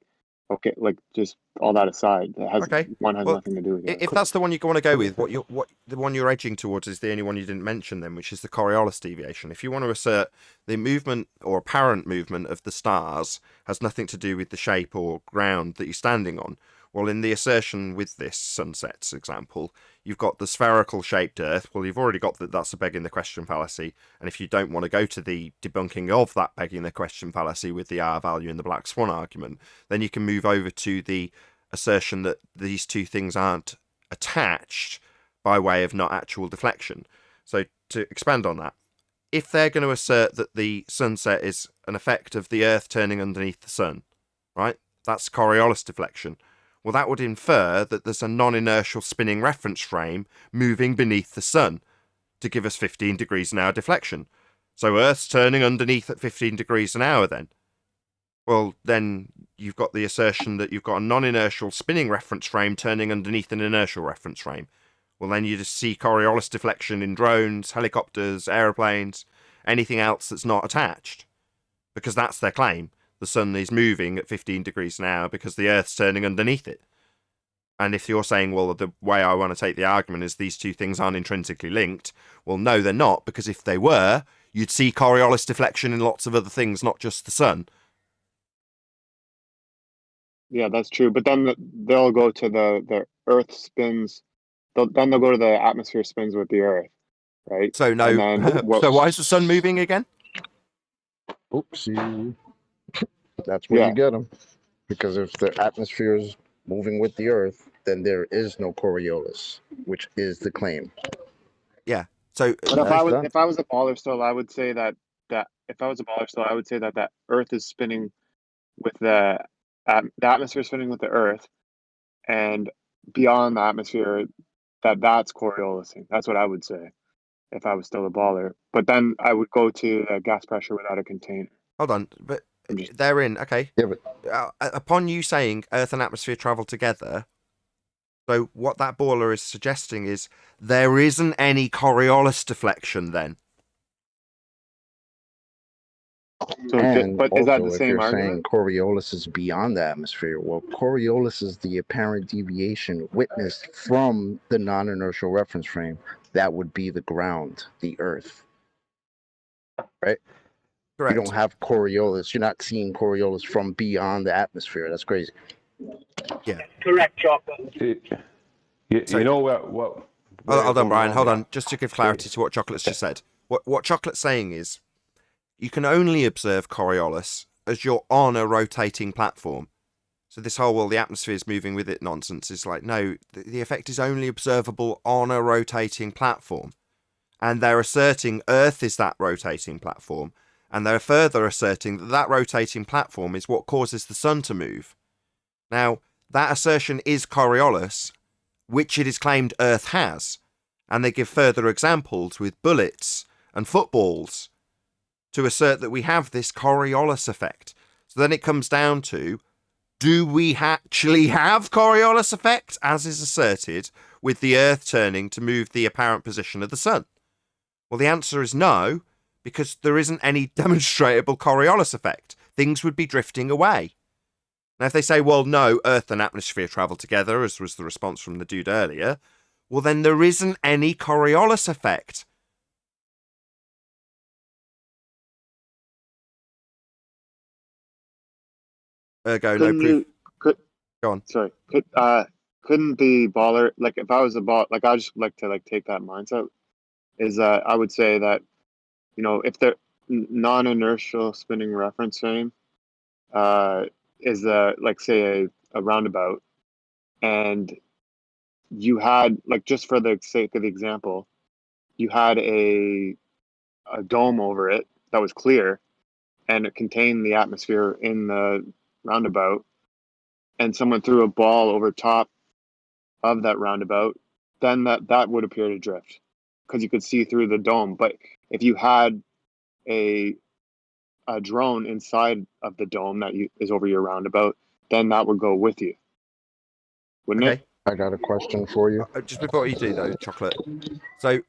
okay, like just all that aside, one has nothing to do with it. If that's the one you want to go with, what the one you're edging towards is the only one you didn't mention then, which is the Coriolis deviation. If you want to assert the movement or apparent movement of the stars has nothing to do with the shape or ground that you're standing on, well, in the assertion with this sunsets example, you've got the spherical shaped Earth. Well, you've already got that's a begging the question fallacy. And if you don't want to go to the debunking of that begging the question fallacy with the R value in the Black Swan argument, then you can move over to the assertion that these two things aren't attached by way of not actual deflection. So to expand on that, if they're going to assert that the sunset is an effect of the Earth turning underneath the sun, right? That's Coriolis deflection. Well, that would infer that there's a non-inertial spinning reference frame moving beneath the sun to give us 15 degrees an hour deflection. So Earth's turning underneath at 15 degrees an hour then. Well, then you've got the assertion that you've got a non-inertial spinning reference frame turning underneath an inertial reference frame. Well, then you just see Coriolis deflection in drones, helicopters, aeroplanes, anything else that's not attached. Because that's their claim. The sun is moving at 15 degrees an hour because the Earth's turning underneath it. And if you're saying, well, the way I want to take the argument is these two things aren't intrinsically linked, well, no, they're not, because if they were, you'd see Coriolis deflection in lots of other things, not just the sun. Yeah, that's true. But then they'll go to the Earth spins. Then they'll go to the atmosphere spins with the Earth, right? So no. And then So why is the sun moving again? Oopsie. That's where you get them. Because if the atmosphere is moving with the Earth, then there is no Coriolis, which is the claim. Yeah. So, but if I was a baller still, I would say that that Earth is spinning with the atmosphere spinning with the Earth, and beyond the atmosphere, that's Coriolising. That's what I would say if I was still a baller. But then I would go to gas pressure without a container. Hold on, but they're in. Okay. Yeah, but upon you saying Earth and atmosphere travel together, so what that baller is suggesting is there isn't any Coriolis deflection then. So, and but also, is that the if same you're argument? saying Coriolis is beyond the atmosphere, well, Coriolis is the apparent deviation witnessed from the non-inertial reference frame. That would be the ground, the Earth. Right? Correct. You don't have Coriolis. You're not seeing Coriolis from beyond the atmosphere. That's crazy. Yeah. Correct, Chocolate. You know what hold on, Brian. Hold on. Just to give clarity to what Chocolate's just said. What Chocolate's saying is you can only observe Coriolis as you're on a rotating platform. So this whole, well, the atmosphere is moving with it nonsense is like, no, the effect is only observable on a rotating platform. And they're asserting Earth is that rotating platform. And they're further asserting that that rotating platform is what causes the sun to move. Now, that assertion is Coriolis, which it is claimed Earth has. And they give further examples with bullets and footballs to assert that we have this Coriolis effect. So then it comes down to, do we actually have Coriolis effect, as is asserted, with the Earth turning to move the apparent position of the sun? Well, the answer is no, because there isn't any demonstrable Coriolis effect. Things would be drifting away. Now, if they say, well, no, Earth and atmosphere travel together, as was the response from the dude earlier, well, then there isn't any Coriolis effect. Ergo, no proof. Go on. Sorry. Couldn't the baller, like, if I was a ball, like, I just like to take that mindset, is that I would say that, you know, if the non-inertial spinning reference frame is like, say a roundabout, and you had, like, just for the sake of the example, you had a dome over it that was clear, and it contained the atmosphere in the roundabout, and someone threw a ball over top of that roundabout, then that would appear to drift because you could see through the dome. But if you had a drone inside of the dome that is over your roundabout, then that would go with you, wouldn't it? I got a question for you. Just before you do, though, Chocolate. So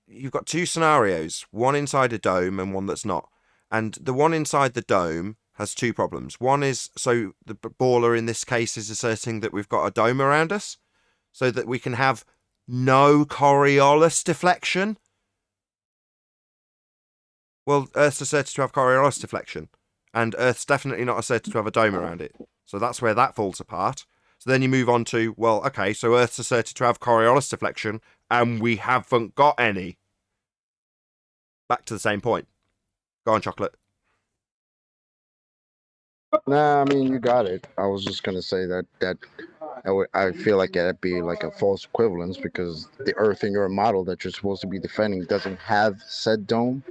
you've got two scenarios, one inside a dome and one that's not. And the one inside the dome has two problems. One is, so the baller in this case is asserting that we've got a dome around us so that we can have no Coriolis deflection. Well, Earth's asserted to have Coriolis deflection, and Earth's definitely not asserted to have a dome around it. So that's where that falls apart. So then you move on to, well, okay, so Earth's asserted to have Coriolis deflection, and we haven't got any. Back to the same point. Go on, Chocolate. Nah, I mean, you got it. I was just going to say that I feel like that'd be like a false equivalence because the Earth in your model that you're supposed to be defending doesn't have said dome.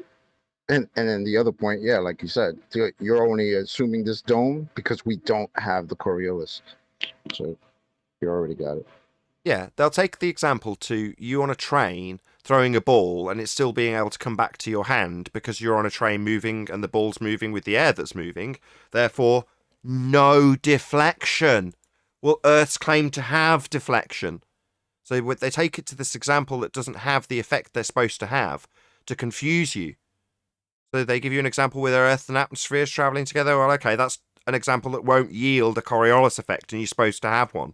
And then the other point, yeah, like you said, you're only assuming this dome because we don't have the Coriolis. So you already got it. Yeah, they'll take the example to you on a train throwing a ball and it's still being able to come back to your hand because you're on a train moving and the ball's moving with the air that's moving. Therefore, no deflection. Well, Earth's claim to have deflection. So they take it to this example that doesn't have the effect they're supposed to have to confuse you. So they give you an example where Earth and atmosphere is traveling together. Well, okay, that's an example that won't yield a Coriolis effect, and you're supposed to have one.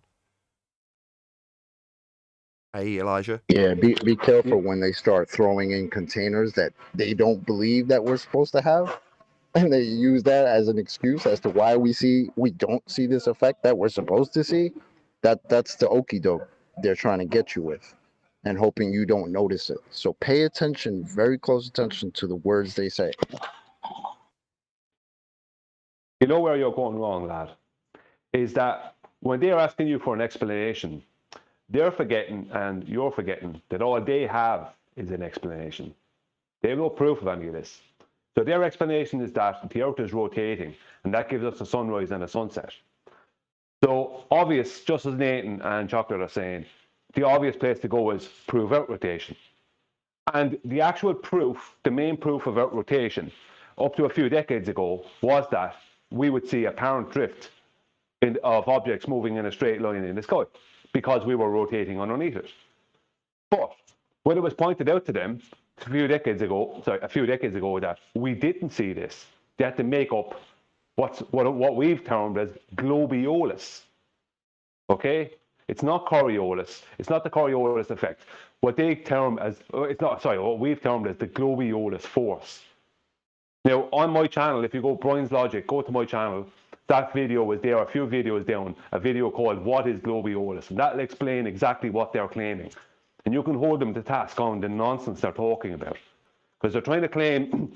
Hey, Elijah. Yeah, be careful when they start throwing in containers that they don't believe that we're supposed to have, and they use that as an excuse as to why we don't see this effect that we're supposed to see. That's the okie doke they're trying to get you with, and hoping you don't notice it. So pay attention, very close attention to the words they say. You know where you're going wrong, lad, is that when they're asking you for an explanation, they're forgetting, and you're forgetting, that all they have is an explanation. They have no proof of any of this. So their explanation is that the Earth is rotating, and that gives us a sunrise and a sunset. So obvious, just as Nathan and Chocolate are saying, the obvious place to go is prove Earth rotation. And the actual proof, the main proof of Earth rotation, up to a few decades ago, was that we would see apparent drift of objects moving in a straight line in the sky because we were rotating underneath it. But when it was pointed out to them a few decades ago that we didn't see this, they had to make up what we've termed as globiolus. Okay? It's not Coriolis. It's not the Coriolis effect. What we've termed as the globiolus force. Now, on my channel, if you go Brian's Logic, go to my channel, that video is there, a few videos down, a video called What is Globiolus? And that'll explain exactly what they're claiming. And you can hold them to task on the nonsense they're talking about. Because they're trying to claim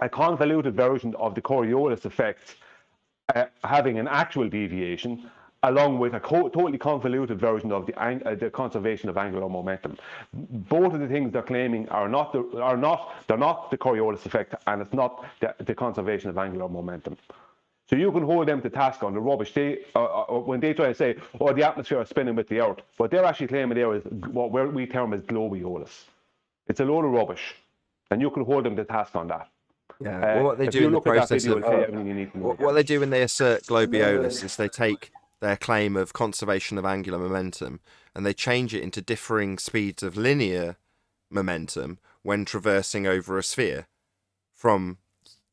a convoluted version of the Coriolis effect having an actual deviation, along with a totally convoluted version of the conservation of angular momentum. Both of the things they're claiming they're not the Coriolis effect, and it's not the conservation of angular momentum. So you can hold them to task on the rubbish when they try to say, "Oh, the atmosphere is spinning with the Earth." What they're actually claiming there is what we term as globiolus. It's a load of rubbish, and you can hold them to task on that. Yeah, well, what they do in the process of what they do when they assert globiolus is they take their claim of conservation of angular momentum and they change it into differing speeds of linear momentum when traversing over a sphere. From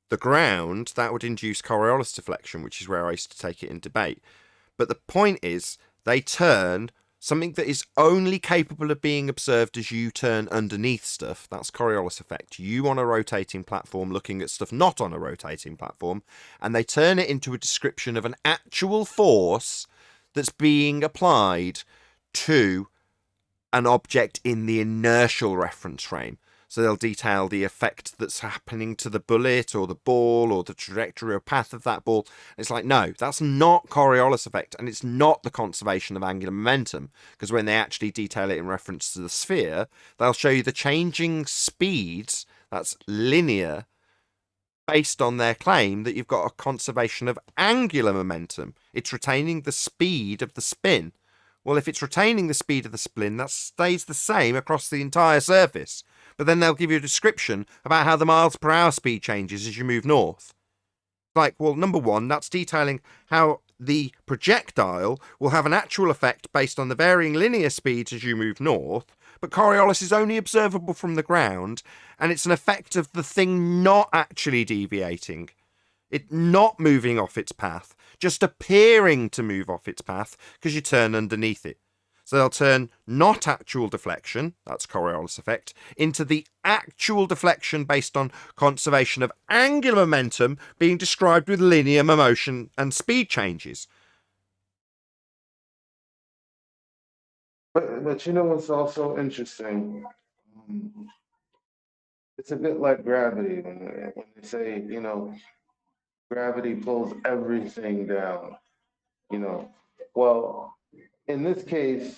the ground, that would induce Coriolis deflection, which is where I used to take it in debate. But the point is, they turn something that is only capable of being observed as you turn underneath stuff. That's Coriolis effect. You on a rotating platform looking at stuff not on a rotating platform, and they turn it into a description of an actual force that's being applied to an object in the inertial reference frame. So they'll detail the effect that's happening to the bullet or the ball or the trajectory or path of that ball. It's like, no, that's not Coriolis effect, and it's not the conservation of angular momentum, because when they actually detail it in reference to the sphere, they'll show you the changing speeds, that's linear, based on their claim that you've got a conservation of angular momentum. It's retaining the speed of the spin. Well, if it's retaining the speed of the spin, that stays the same across the entire surface. But then they'll give you a description about how the miles per hour speed changes as you move north. Like, well, number one, that's detailing how the projectile will have an actual effect based on the varying linear speeds as you move north, but Coriolis is only observable from the ground, and it's an effect of the thing not actually deviating. It not moving off its path, just appearing to move off its path because you turn underneath it. So they'll turn not actual deflection, that's Coriolis effect, into the actual deflection based on conservation of angular momentum being described with linear motion and speed changes. But you know what's also interesting? It's a bit like gravity when they say, gravity pulls everything down, Well, in this case,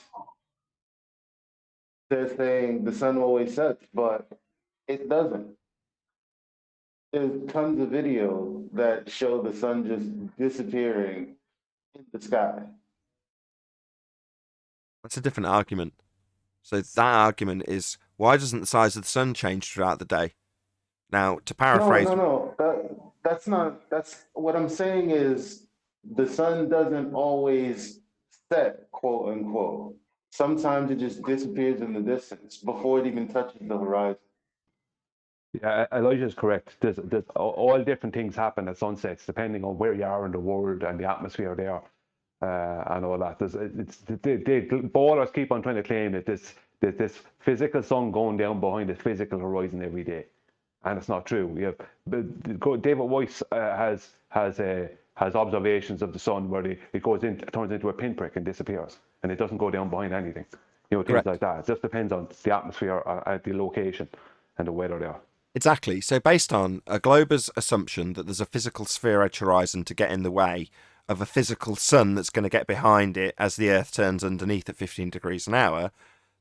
they're saying the sun always sets, but it doesn't. There's tons of video that show the sun just disappearing in the sky. That's a different argument. So that argument is, why doesn't the size of the sun change throughout the day? Now, to paraphrase... No. That's what I'm saying is the sun doesn't always set, quote unquote. Sometimes it just disappears in the distance before it even touches the horizon. Yeah, Elijah is correct. There's all different things happen at sunsets depending on where you are in the world and the atmosphere there, and all that. The ballers keep on trying to claim that this physical sun going down behind the physical horizon every day, and it's not true. David Weiss has observations of the sun where it turns into a pinprick and disappears, and it doesn't go down behind anything. Things Correct. like that. It just depends on the atmosphere, the location, and the weather there. Exactly. So based on a glober's assumption that there's a physical sphere edge horizon to get in the way of a physical sun that's going to get behind it as the Earth turns underneath at 15 degrees an hour,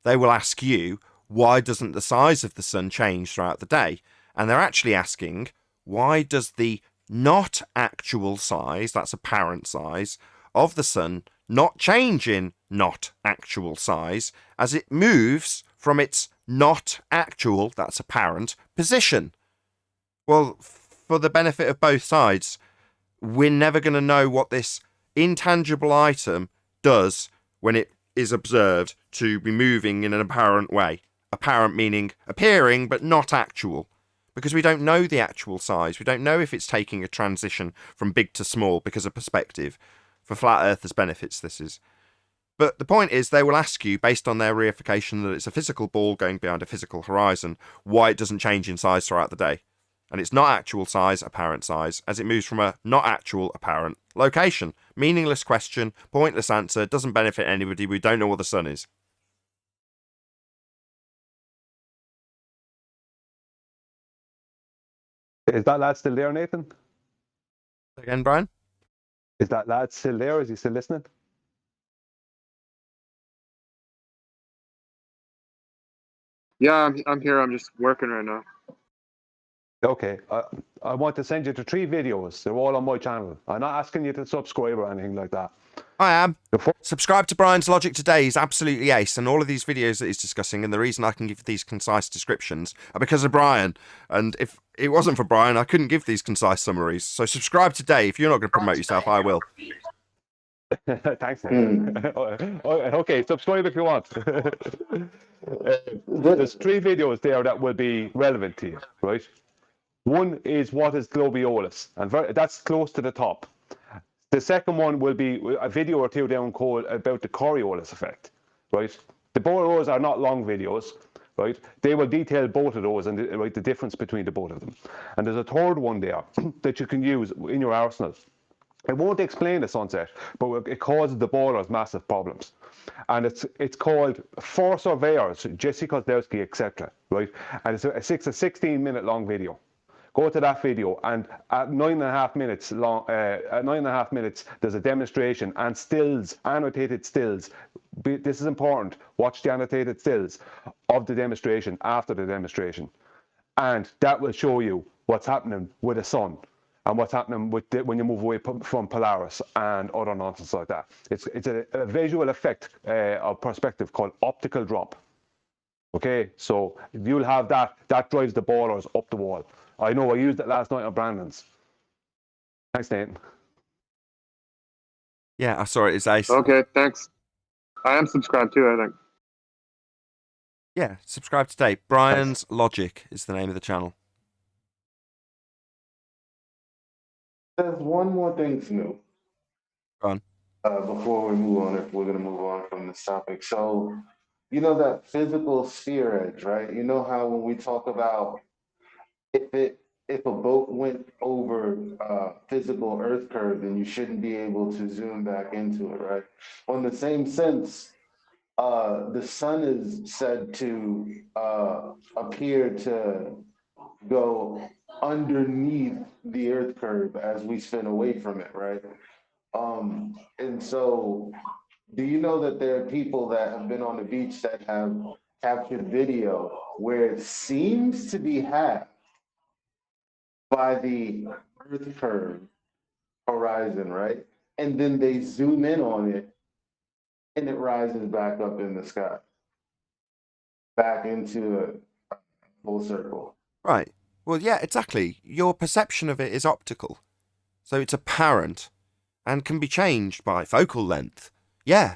they will ask you, why doesn't the size of the sun change throughout the day? And they're actually asking, why does the not actual size, that's apparent size, of the sun not change in not actual size as it moves from its not actual, that's apparent, position? Well, for the benefit of both sides, we're never going to know what this intangible item does when it is observed to be moving in an apparent way. Apparent meaning appearing, but not actual. Because we don't know the actual size. We don't know if it's taking a transition from big to small because of perspective. For flat earthers' benefits, this is. But the point is, they will ask you, based on their reification that it's a physical ball going behind a physical horizon, why it doesn't change in size throughout the day. And it's not actual size, apparent size, as it moves from a not actual, apparent location. Meaningless question, pointless answer, doesn't benefit anybody, we don't know what the sun is. Is that lad still there, Nathan? Again, Brian? Is that lad still there? Is he still listening? Yeah, I'm here. I'm just working right now. Okay, I want to send you to 3 videos. They're all on my channel. I'm not asking you to subscribe or anything like that. I am. Subscribe to Brian's Logic Today. He's absolutely ace, and all of these videos that he's discussing, and the reason I can give these concise descriptions are because of Brian. And if it wasn't for Brian, I couldn't give these concise summaries. So subscribe today. If you're not going to promote yourself, I will. Thanks, Nathan. Okay, subscribe if you want. There's 3 videos there that will be relevant to you, right? One is what is globiolis, and that's close to the top. The second one will be a video or 2 down called about the Coriolis effect, right? Both of those are not long videos, right? They will detail both of those and the difference between the both of them. And there's a third one there that you can use in your arsenal. It won't explain the sunset, but it causes the ballers massive problems. And it's called For Surveyors, Jesse Kozlowski, etc. Right? And it's a 16-minute long video. Go to that video, and at 9.5 minutes long, at 9.5 minutes, there's a demonstration and stills, annotated stills. This is important. Watch the annotated stills of the demonstration after the demonstration, and that will show you what's happening with the sun and what's happening with when you move away from Polaris and other nonsense like that. It's a visual effect of perspective called optical drop. Okay, so you'll have that drives the ballers up the wall. I know, I used it last night on Brandon's. Thanks, Nathan. Yeah, I saw it. It's ace. Okay, thanks. I am subscribed too, I think. Yeah, subscribe today. Brian's Logic is the name of the channel. There's one more thing, Snoop. Go on. Before we move on, if we're going to move on from this topic. So, you know that physical sphere edge, right? You know how when we talk about if a boat went over physical Earth curve, then you shouldn't be able to zoom back into it, right? On the same sense, the sun is said to appear to go underneath the Earth curve as we spin away from it, right? And so, do you know that there are people that have been on the beach that have captured video where it seems to be half by the Earth curve horizon, right? And then they zoom in on it and it rises back up in the sky, back into a full circle. Right. Well, yeah, exactly. Your perception of it is optical. So it's apparent. and can be changed by focal length. Yeah,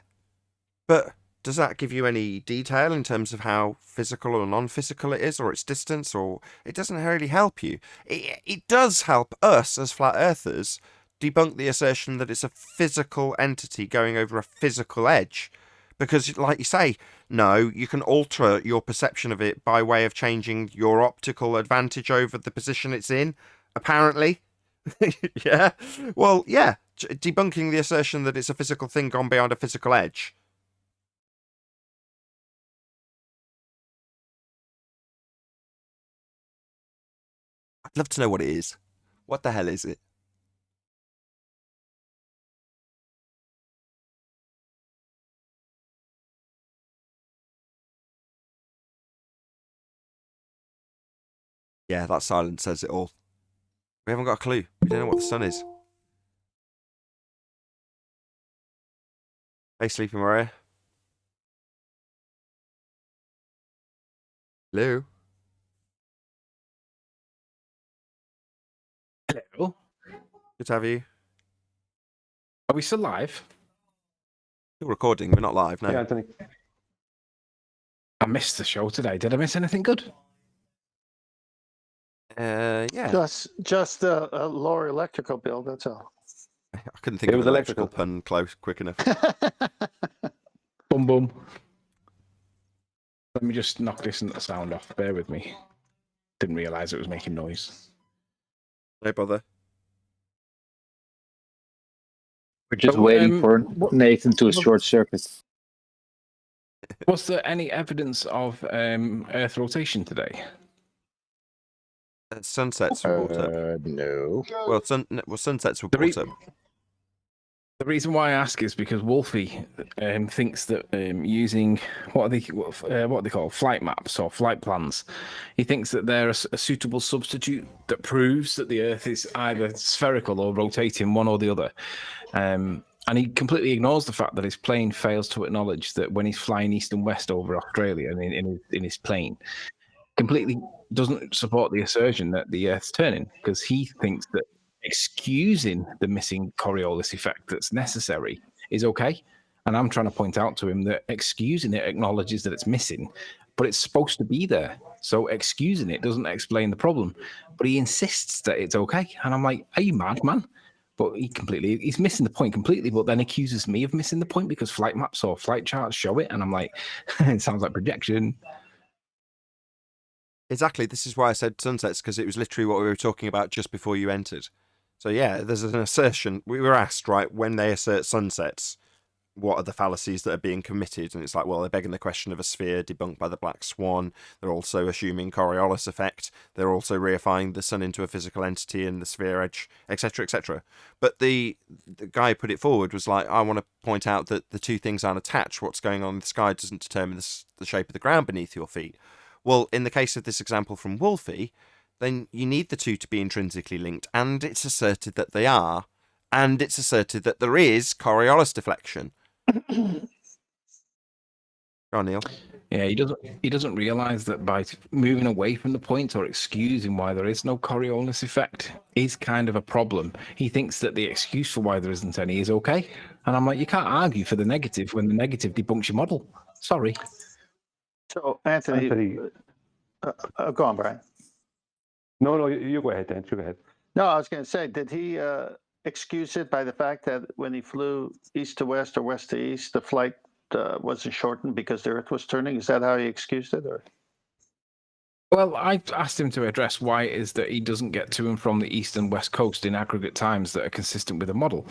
but does that give you any detail in terms of how physical or non-physical it is, or its distance, or it doesn't really help you? It does help us as flat earthers debunk the assertion that it's a physical entity going over a physical edge. Because, like you say, no, you can alter your perception of it by way of changing your optical advantage over the position it's in, apparently. Yeah. Well, yeah, debunking the assertion that it's a physical thing gone beyond a physical edge. I'd love to know what it is. What the hell is it? Yeah, that silence says it all. We haven't got a clue. We don't know what the sun is. Hey, Sleepy Maria. Hello. Hello. Good to have you. Are we still live? Still recording. We're not live, no. Yeah, Anthony. I missed the show today. Did I miss anything good? Yeah. Just a lower electrical bill. That's all. I couldn't think It of was an electrical electrical. pun close quick enough. Boom, boom. Let me just knock this sound off. Bear with me. Didn't realise it was making noise. No bother. We're just So, waiting for what- Nathan to short circuit. Was there any evidence of Earth rotation today? Sunsets were brought up. No. Well, sunsets were The brought up. The reason why I ask is because Wolfie thinks that using what they call flight maps or flight plans, he thinks that they're a suitable substitute that proves that the Earth is either spherical or rotating, one or the other. And he completely ignores the fact that his plane fails to acknowledge that when he's flying east and west over Australia and in his plane, completely doesn't support the assertion that the Earth's turning, because he thinks that excusing the missing Coriolis effect that's necessary is okay. And I'm trying to point out to him that excusing it acknowledges that it's missing, but it's supposed to be there. So excusing it doesn't explain the problem. But he insists that it's okay. And I'm like, are you mad, man? But he's missing the point completely, but then accuses me of missing the point because flight maps or flight charts show it. And I'm like, it sounds like projection. Exactly. This is why I said sunsets, because it was literally what we were talking about just before you entered. So yeah, there's an assertion. We were asked, right, when they assert sunsets, what are the fallacies that are being committed? And it's like, well, they're begging the question of a sphere debunked by the black swan. They're also assuming Coriolis effect. They're also reifying the sun into a physical entity in the sphere edge, etc., etc. But the guy who put it forward was like, I want to point out that the two things aren't attached. What's going on in the sky doesn't determine the shape of the ground beneath your feet. Well, in the case of this example from Wolfie, then you need the two to be intrinsically linked, and it's asserted that they are, and it's asserted that there is Coriolis deflection. Go on, Neil. Yeah, he doesn't realise that by moving away from the point or excusing why there is no Coriolis effect is kind of a problem. He thinks that the excuse for why there isn't any is okay. And I'm like, you can't argue for the negative when the negative debunks your model. Sorry. So, Anthony, go on, Brian. No, you go ahead, Dan. You go ahead. No, I was going to say, did he excuse it by the fact that when he flew east to west or west to east, the flight wasn't shortened because the Earth was turning? Is that how he excused it? Or? Well, I asked him to address why it is that he doesn't get to and from the east and west coast in aggregate times that are consistent with the model.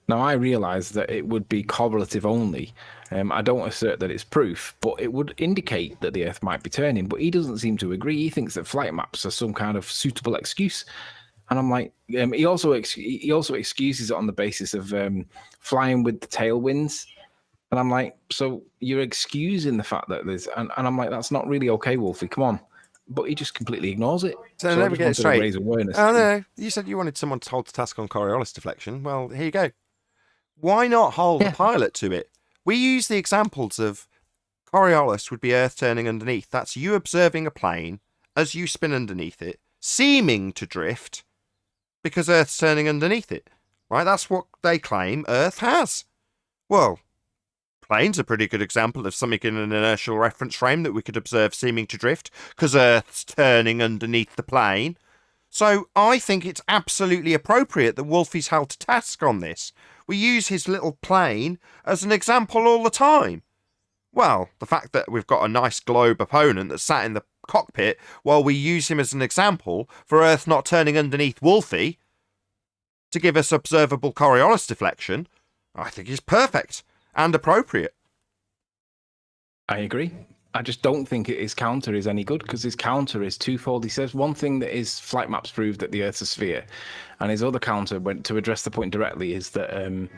Now, I realise that it would be correlative only. I don't assert that it's proof, but it would indicate that the Earth might be turning. But he doesn't seem to agree. He thinks that flight maps are some kind of suitable excuse. And I'm like, he also excuses it on the basis of flying with the tailwinds. And I'm like, so you're excusing the fact that there's... And I'm like, that's not really okay, Wolfie. Come on. But he just completely ignores it. So let me get it straight. Raise awareness. Oh, no. You said you wanted someone to hold the task on Coriolis deflection. Well, here you go. Why not hold a pilot to it? We use the examples of Coriolis would be Earth turning underneath. That's you observing a plane as you spin underneath it, seeming to drift because Earth's turning underneath it. Right, that's what they claim Earth has. Well, plane's a pretty good example of something in an inertial reference frame that we could observe seeming to drift, because Earth's turning underneath the plane. So I think it's absolutely appropriate that Wolfie's held to task on this. We use his little plane as an example all the time. Well, the fact that we've got a nice globe opponent that sat in the cockpit while we use him as an example for Earth not turning underneath Wolfie to give us observable Coriolis deflection, I think is perfect and appropriate. I agree. I just don't think his counter is any good, because his counter is twofold. He says one thing that his flight maps prove that the Earth's a sphere, and his other counter, to address the point directly, is that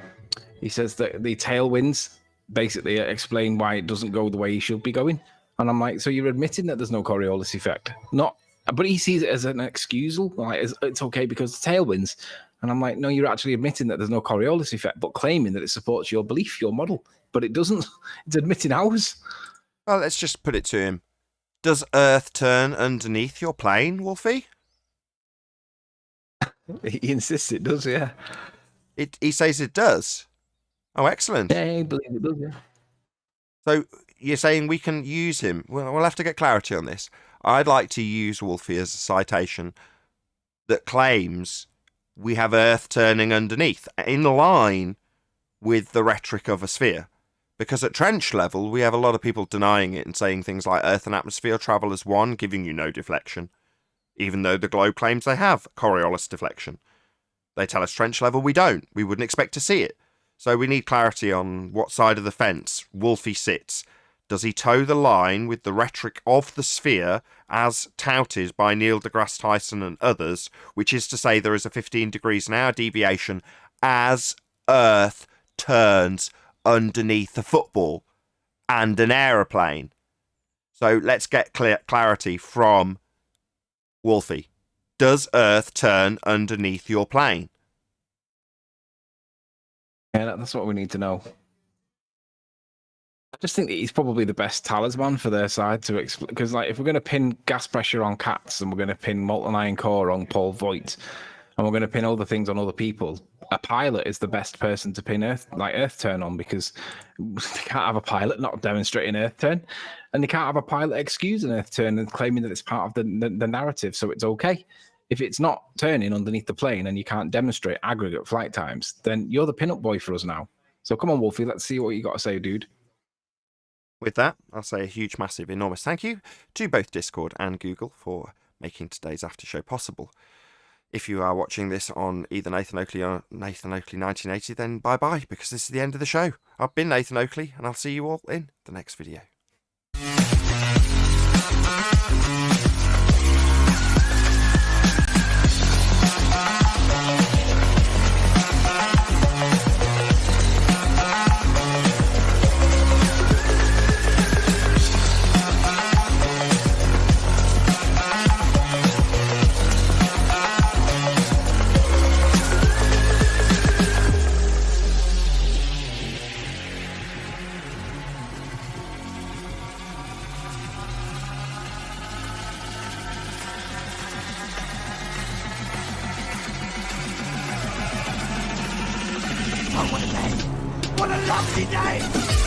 he says that the tailwinds basically explain why it doesn't go the way he should be going. And I'm like, so you're admitting that there's no Coriolis effect? But he sees it as an excusal, like it's okay because the tailwinds. And I'm like, no, you're actually admitting that there's no Coriolis effect, but claiming that it supports your belief, your model. But it doesn't. It's admitting ours. Well, let's just put it to him. Does Earth turn underneath your plane, Wolfie? He insists it does, yeah. He says it does. Oh, excellent. Yeah, I believe it does, yeah. So you're saying we can use him? Well, we'll have to get clarity on this. I'd like to use Wolfie as a citation that claims we have Earth turning underneath, in line with the rhetoric of a sphere. Because at trench level, we have a lot of people denying it and saying things like Earth and atmosphere travel as one, giving you no deflection, even though the globe claims they have Coriolis deflection. They tell us trench level we don't. We wouldn't expect to see it. So we need clarity on what side of the fence Wolfie sits. Does he toe the line with the rhetoric of the sphere as touted by Neil deGrasse Tyson and others, which is to say there is a 15 degrees an hour deviation as Earth turns underneath a football and an aeroplane? So let's get clarity from Wolfie. Does Earth turn underneath your plane? Yeah, that's what we need to know. I just think that he's probably the best talisman for their side to explain, because like if we're going to pin gas pressure on cats and we're going to pin molten iron core on Paul Voigt and we're going to pin other things on other people, a pilot is the best person to pin Earth turn on, because they can't have a pilot not demonstrating Earth turn, and they can't have a pilot excusing Earth turn and claiming that it's part of the narrative, so it's okay. If it's not turning underneath the plane and you can't demonstrate aggregate flight times, then you're the pin-up boy for us now. So come on, Wolfie, let's see what you got to say, dude. With that, I'll say a huge, massive, enormous thank you to both Discord and Google for making today's after show possible. If you are watching this on either Nathan Oakley or Nathan Oakley 1980, then bye-bye, because this is the end of the show. I've been Nathan Oakley, and I'll see you all in the next video. What a lovely day!